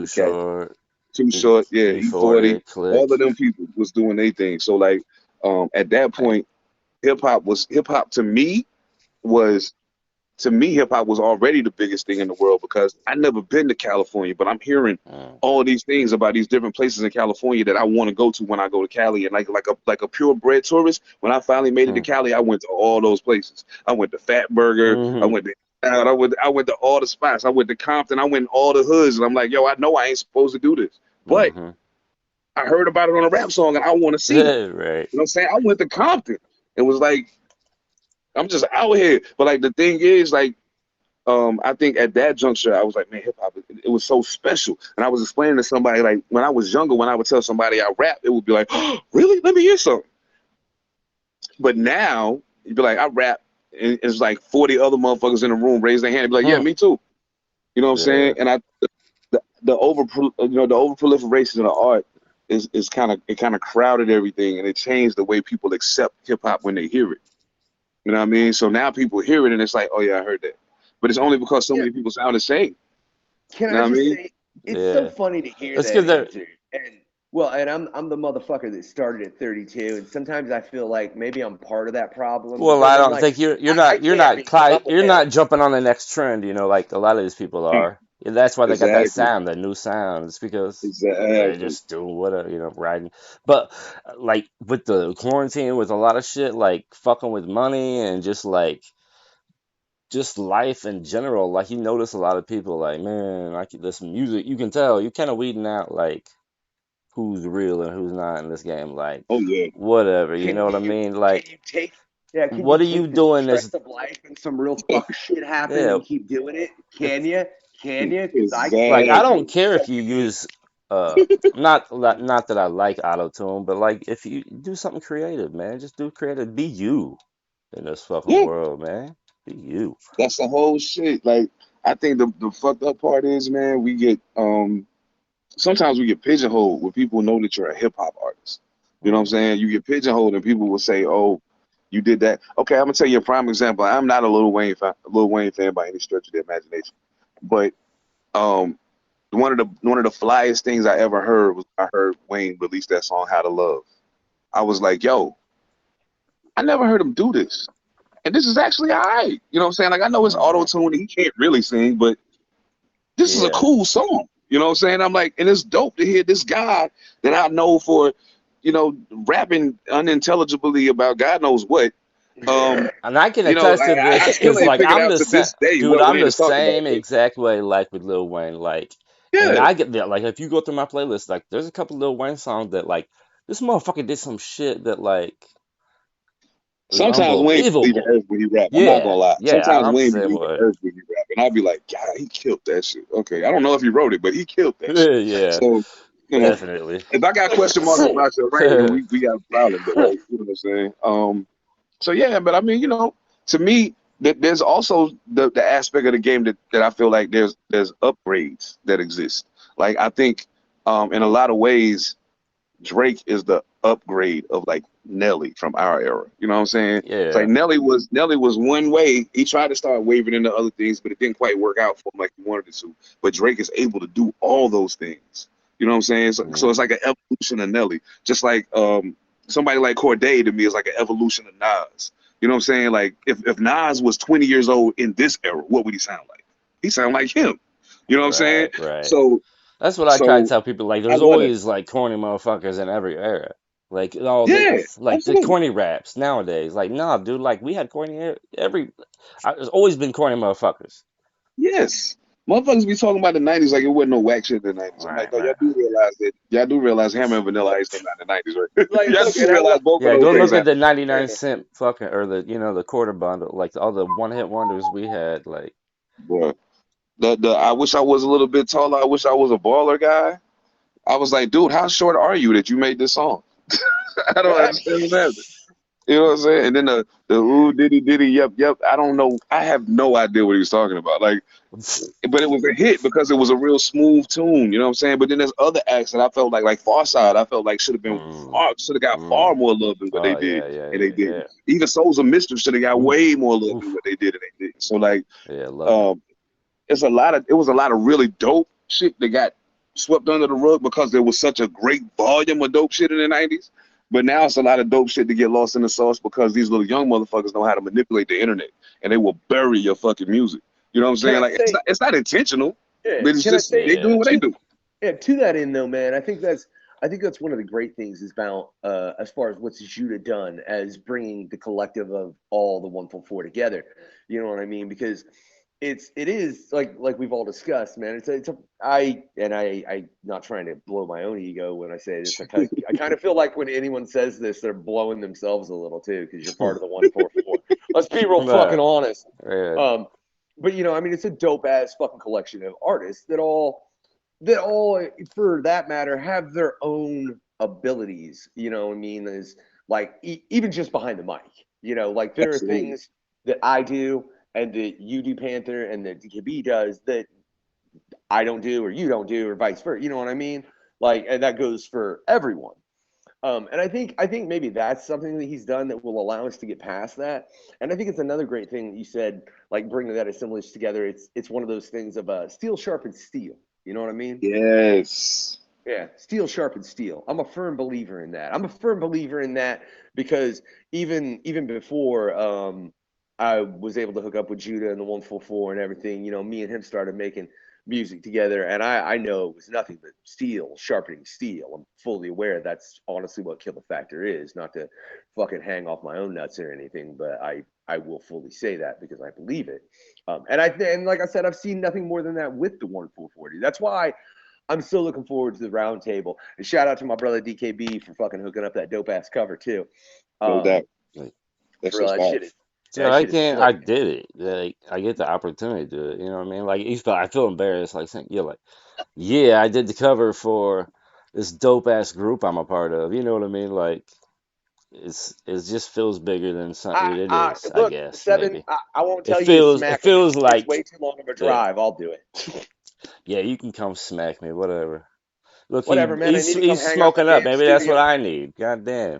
cats. Too Short, yeah, E40, all of them people was doing their thing. So like at that point, hip hop to me was already the biggest thing in the world, because I never been to California, but I'm hearing all these things about these different places in California that I want to go to when I go to Cali. And like a purebred tourist, when I finally made it to Cali, I went to all those places. I went to Fat Burger, I went to I went to all the spots. I went to Compton. I went in all the hoods, and I'm like, yo, I know I ain't supposed to do this, but I heard about it on a rap song, and I want to see it. Right. You know what I'm saying? I went to Compton. It was like, I'm just out here. But like the thing is, like, I think at that juncture, I was like, man, hip hop, it was so special. And I was explaining to somebody, like, when I was younger, when I would tell somebody I rap, it would be like, oh, really? Let me hear something. But now, you'd be like, I rap, and it's like 40 other motherfuckers in the room raise their hand and be like, yeah, me too. You know what I'm saying? And the over proliferation of the art is kind of crowded everything, and it changed the way people accept hip hop when they hear it. You know what I mean? So now people hear it and it's like, oh yeah, I heard that. But it's only because so many people sound the same. Can I just say, it's so funny to hear that answer. And Well, and I'm the motherfucker that started at 32, and sometimes I feel like maybe I'm part of that problem Well, I because I'm don't like, think you're I can't be because I'm a you're male. not jumping on the next trend, like a lot of these people are. And that's why they got that Exactly. sound, that new sound. It's because they're Exactly. just doing whatever, riding. But like with the quarantine, with a lot of shit, like fucking with money and just life in general, like you notice a lot of people like, man, like this music, you can tell you kind of weeding out like who's real and who's not in this game, like Oh yeah. whatever, you know what I mean? Like, Can you take yeah, can you what are you take the doing stress this? of life and some real fuck shit happen Yeah, and keep doing it? if Can you? Can you? Because I like can't. I Exactly. don't care if you use not that I like auto tune, but like if you do something creative, man, just do creative. Be you in this fucking Yeah. world, man. Be you. That's the whole shit. Like I think the fucked up part is, man, we get sometimes we get pigeonholed when people know that you're a hip hop artist. You know what I'm Mm, saying? You get pigeonholed and people will say, "Oh, you did that." Okay, I'm gonna tell you a prime example. I'm not a Lil Wayne fan by any stretch of the imagination, but um, one of the flyest things I ever heard was I heard Wayne release that song "How to Love." I was like, "Yo, I never heard him do this, and this is actually alright." You know what I'm saying? Like I know it's auto mm, tune and he can't really sing, but this is a yeah. cool song. You know what I'm saying? I'm like, and it's dope to hear this guy that I know for, rapping unintelligibly about God knows what. Um, And I can attest to I this still because, ain't like, figured I'm out the to same, this day dude. what I'm Wayne the is talking about. same But exact way, like with Lil Wayne. Like, and yeah, I get that. Like, if you go through my playlist, like, there's a couple Lil Wayne songs that, like, this motherfucker did some shit that, like, is sometimes Wayne don't even unbelievable. hurt when he rap. I'm not Yeah, gonna lie. yeah. Sometimes I'm the Wayne don't same even way. hurt when he rap, and I'll be like, God, he killed that shit. Okay, I don't know if he wrote it, but he killed that shit. Yeah, So, definitely. if I got question marks about your writing, we got a problem there. You know what I'm saying? So yeah, but I mean, to me, there's also the aspect of the game that I feel like there's upgrades that exist. Like I think, in a lot of ways, Drake is the upgrade of like Nelly from our era. You know what I'm saying? It's like Yeah. Nelly was one way. He tried to start wavering into other things, but it didn't quite work out for him like he wanted it to. But Drake is able to do all those things. You know what I'm saying? So it's Mm, like an evolution of Nelly. Just like somebody like Corday to me is like an evolution of Nas. You know what I'm saying? Like if Nas was 20 years old in this era, what would he sound like? He sound like him. You know what I'm saying? right, right. So That's what I try to so tell people. Like, I there's love it. always like corny motherfuckers in every era. Yeah, Like the absolutely. corny raps nowadays. Like, nah, dude. Like, we had corny every. There's always been corny motherfuckers. Yes. Motherfuckers be talking about the 90s like it wasn't no whack shit in the 90s. I'm like, Right, no, right. y'all do realize Hammer It's, and Vanilla Ice came out in the 90s, right? Like, Y'all look, do and I realize love. both of yeah, those go things look at the happened. 99 cent fucking or the quarter bundle. Like all the one hit wonders we had. Like, Boy. The I wish I was a little bit taller. I wish I was a baller guy. I was like, dude, how short are you that you made this song? I don't understand what's happening. You know what I'm saying? And then the ooh diddy diddy yep. I don't know. I have no idea what he was talking about. Like, but it was a hit because it was a real smooth tune. You know what I'm saying? But then there's other acts that I felt like Farside, I felt like mm, should have got far mm. more love than what they Oh did, yeah, yeah, and they yeah, didn't. yeah. Even Souls of Mischief should have got way Oof, more love than oof. what they did, and they didn't. So like, Yeah, love it. um, it was a lot of really dope shit that got swept under the rug because there was such a great volume of dope shit in the 90s. But now it's a lot of dope shit to get lost in the sauce because these little young motherfuckers know how to manipulate the internet and they will bury your fucking music. You know what I'm Can saying? I Like say? it's not intentional, Yeah. but it's Can I just say they doing Yeah. what they to do. yeah to that end though, man? I think that's one of the great things is about as far as what's Judah done as bringing the collective of all the 144 together. You know what I mean? Because it is like we've all discussed, man. I not trying to blow my own ego when I say this. I kind of feel like when anyone says this, they're blowing themselves a little too because you're part of the 144. Let's be real fucking Yeah, honest. yeah. Um, but I mean, it's a dope ass fucking collection of artists that all, for that matter, have their own abilities. You know what I mean? Is like even just behind the mic. Like there are Absolutely. things that I do and that you do, Panther, and that DKB does that I don't do or you don't do or vice versa. You know what I mean? Like, and that goes for everyone. And I think maybe that's something that he's done that will allow us to get past that. And I think it's another great thing that you said, like bringing that assemblage together. It's one of those things of steel sharpens steel. You know what I mean? Yes. Yeah, steel sharpens steel. I'm a firm believer in that. I'm a firm believer in that because even before I was able to hook up with Judah and the 144 and everything, me and him started making music together, and I know it was nothing but steel sharpening steel. I'm fully aware that's honestly what Killa Factor is. Not to fucking hang off my own nuts or anything, but I will fully say that because I believe it. And like I said, I've seen nothing more than that with the 1440. That's why I'm still looking forward to the round table. And shout out to my brother DKB for fucking hooking up that dope ass cover too. No doubt. Like, That's For real, just that fire. shit is so that I shit is can't. I slick. did it. Like I get the opportunity to do it. You know what I mean? Like I feel embarrassed. Like saying, yeah, like yeah, I did the cover for this dope ass group I'm a part of. You know what I mean? Like it just feels bigger than something it I is. I look guess seven. maybe I won't it tell you to feels. It smack him. feels It's like way too long of a yeah, drive. I'll do it. yeah. You can come smack me, whatever. Look, Whatever, man. I need to come he's hang out smoking your up. damn Maybe that's what studio. I need. God damn.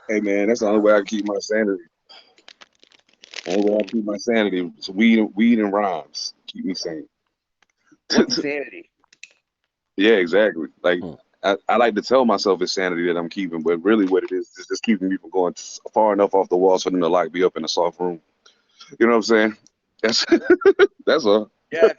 Hey man, that's the only way I can keep my sanity. The only way I keep my sanity is weed and rhymes. Keep me sane. What's sanity? Yeah, exactly. Like Hmm. I like to tell myself it's sanity that I'm keeping, but really what it is just keeping me from going far enough off the walls for them to lock me up in a soft room. You know what I'm saying? That's that's all. Yeah,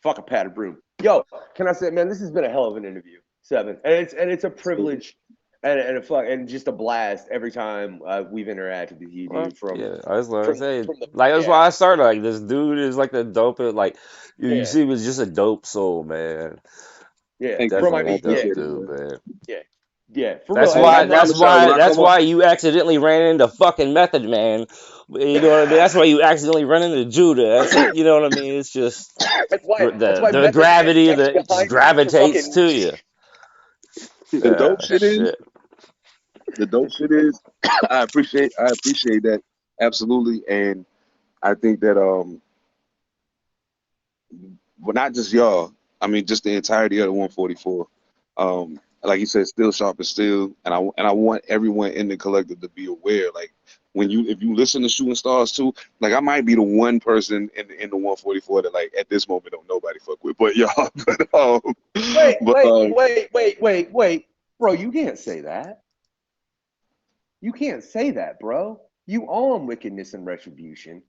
fuck a padded broom. Yo, can I say, man, this has been a hell of an interview, Seven, and it's a privilege and a fuck and just a blast every time we've interacted with you, Well, dude. From yeah, I was gonna from say, from the like that's yeah why I started. Like this dude is like the dopest. Like you yeah see, he was just a dope soul, man. yeah Thank you, from man. Definitely I a yeah dope appreciate it, dude, man. man. yeah yeah for real. That's Man, And I why. and like That's promise y'all why. when I That's come up, why you accidentally ran into fucking Method Man. You know what I mean? That's why you accidentally run into Judah. That's it. You know what I mean? It's just that's why the Method Man gravity ducks that just behind me to gravitates fucking to you. the dope shit is Shit. the dope shit is I appreciate that absolutely, and I think that well, not just y'all. I mean, just the entirety of the 144. Like you said, still sharp as steel, and I want everyone in the collective to be aware. Like if you listen to Shooting Stars too, like I might be the one person in the 144 that like at this moment don't nobody fuck with, but y'all, wait but wait wait wait wait wait, bro. You can't say that. You can't say that, bro. You own wickedness and retribution,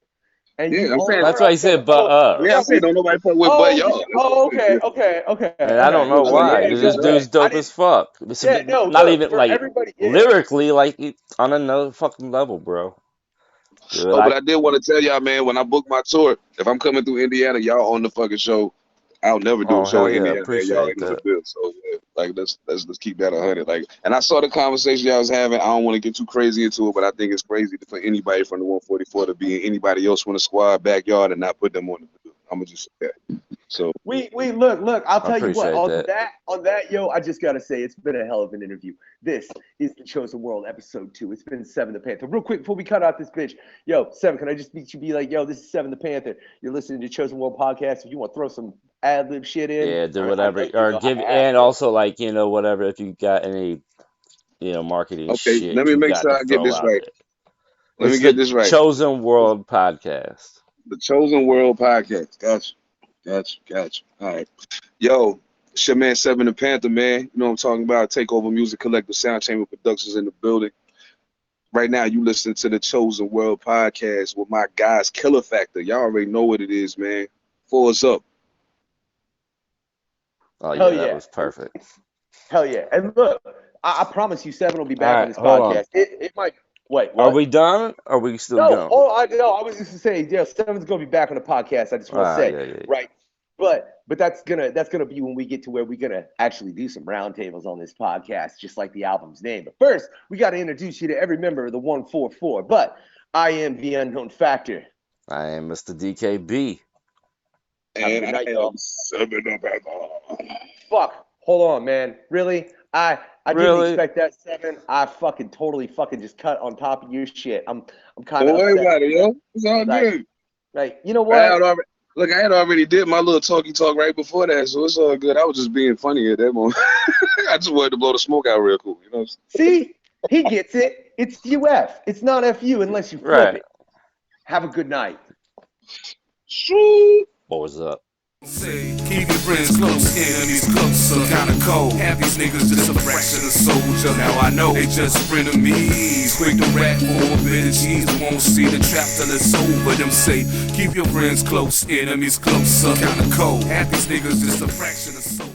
and you yeah, I'm own saying That's why our he so said, "But oh yeah, I'm yeah us." saying we don't nobody fuck with but oh y'all. That's what oh I'm saying. okay okay okay And I don't okay Yeah, know so okay why, yeah, yeah because no this exactly. dude's look I dope as didn't fuck. This yeah no not look even for like everybody yeah lyrically, like on another fucking level, bro. Dude, Oh, but I did want to tell y'all, man, when I book my tour, if I'm coming through Indiana, y'all on the fucking show. I'll never do a oh show hell in yeah, Indiana, man. Y'all appreciate ain't on the that. bill. So yeah, like let's keep that 100. Like, and I saw the conversation y'all was having. I don't want to get too crazy into it, but I think it's crazy for anybody from the 144 to be in anybody else from the squad backyard and not put them on the bill. I'm gonna just say that. So we look. I'll I tell you what. appreciate that. On that, yo, I just gotta say it's been a hell of an interview. This is the Chosen World episode 2. It's been Seven the Panther. Real quick before we cut out this bitch, yo, Seven, can I just meet you? Be like, yo, this is Seven the Panther. You're listening to Chosen World podcast. If you want to throw some ad lib shit in, Yeah, do I whatever, know you or know how give, to ad and lib. also like whatever. If you got any marketing okay, let shit me you make got sure to I get throw this out right. there. Let me It's get the this right. Chosen World podcast. The Chosen World podcast. Gotcha. All right. Yo, it's your man Seven the Panther, man. You know what I'm talking about. Takeover Music Collective Sound Chamber Productions in the building. Right now, you listen to the Chosen World podcast with my guys, KillaFactor. Y'all already know what it is, man. Four us up. Oh Hell yeah, that yeah, was perfect. hell yeah. And look, I promise you, Seven will be All back on right, this hold on. podcast. It might. Wait, Are what? we done? Or are we still No, going? oh, I no, I was just to say, yeah, Seven's gonna be back on the podcast. I just want to Ah, say, yeah. right? But that's gonna be when we get to where we're gonna actually do some roundtables on this podcast, just like the album's name. But first, we got to introduce you to every member of the 144. But I am the unknown factor. I am Mister DKB. Have a And good I night, am y'all. Seven the Panther. Fuck, hold on, man. Really? I didn't Really? expect that, Seven. I fucking totally fucking just cut on top of your shit. I'm kind Don't of worry upset about it, because yo. It's all like good. you know I what? had already, look, I had already did my little talky talk right before that, so it's all good. I was just being funny at that moment. I just wanted to blow the smoke out real cool, you know what I'm See, he gets it. It's UF. It's not FU unless you flip Right. it. Have a good night. saying? Shoo. What was up? Say, keep your friends close, enemies closer, kinda cold. Half these niggas just a fraction of soldier. Now I know they just frenemies, quick to rap for a bit of cheese. Won't see the trap till it's over. Them say, keep your friends close, enemies closer, kinda cold. Half these niggas just a fraction of soldier.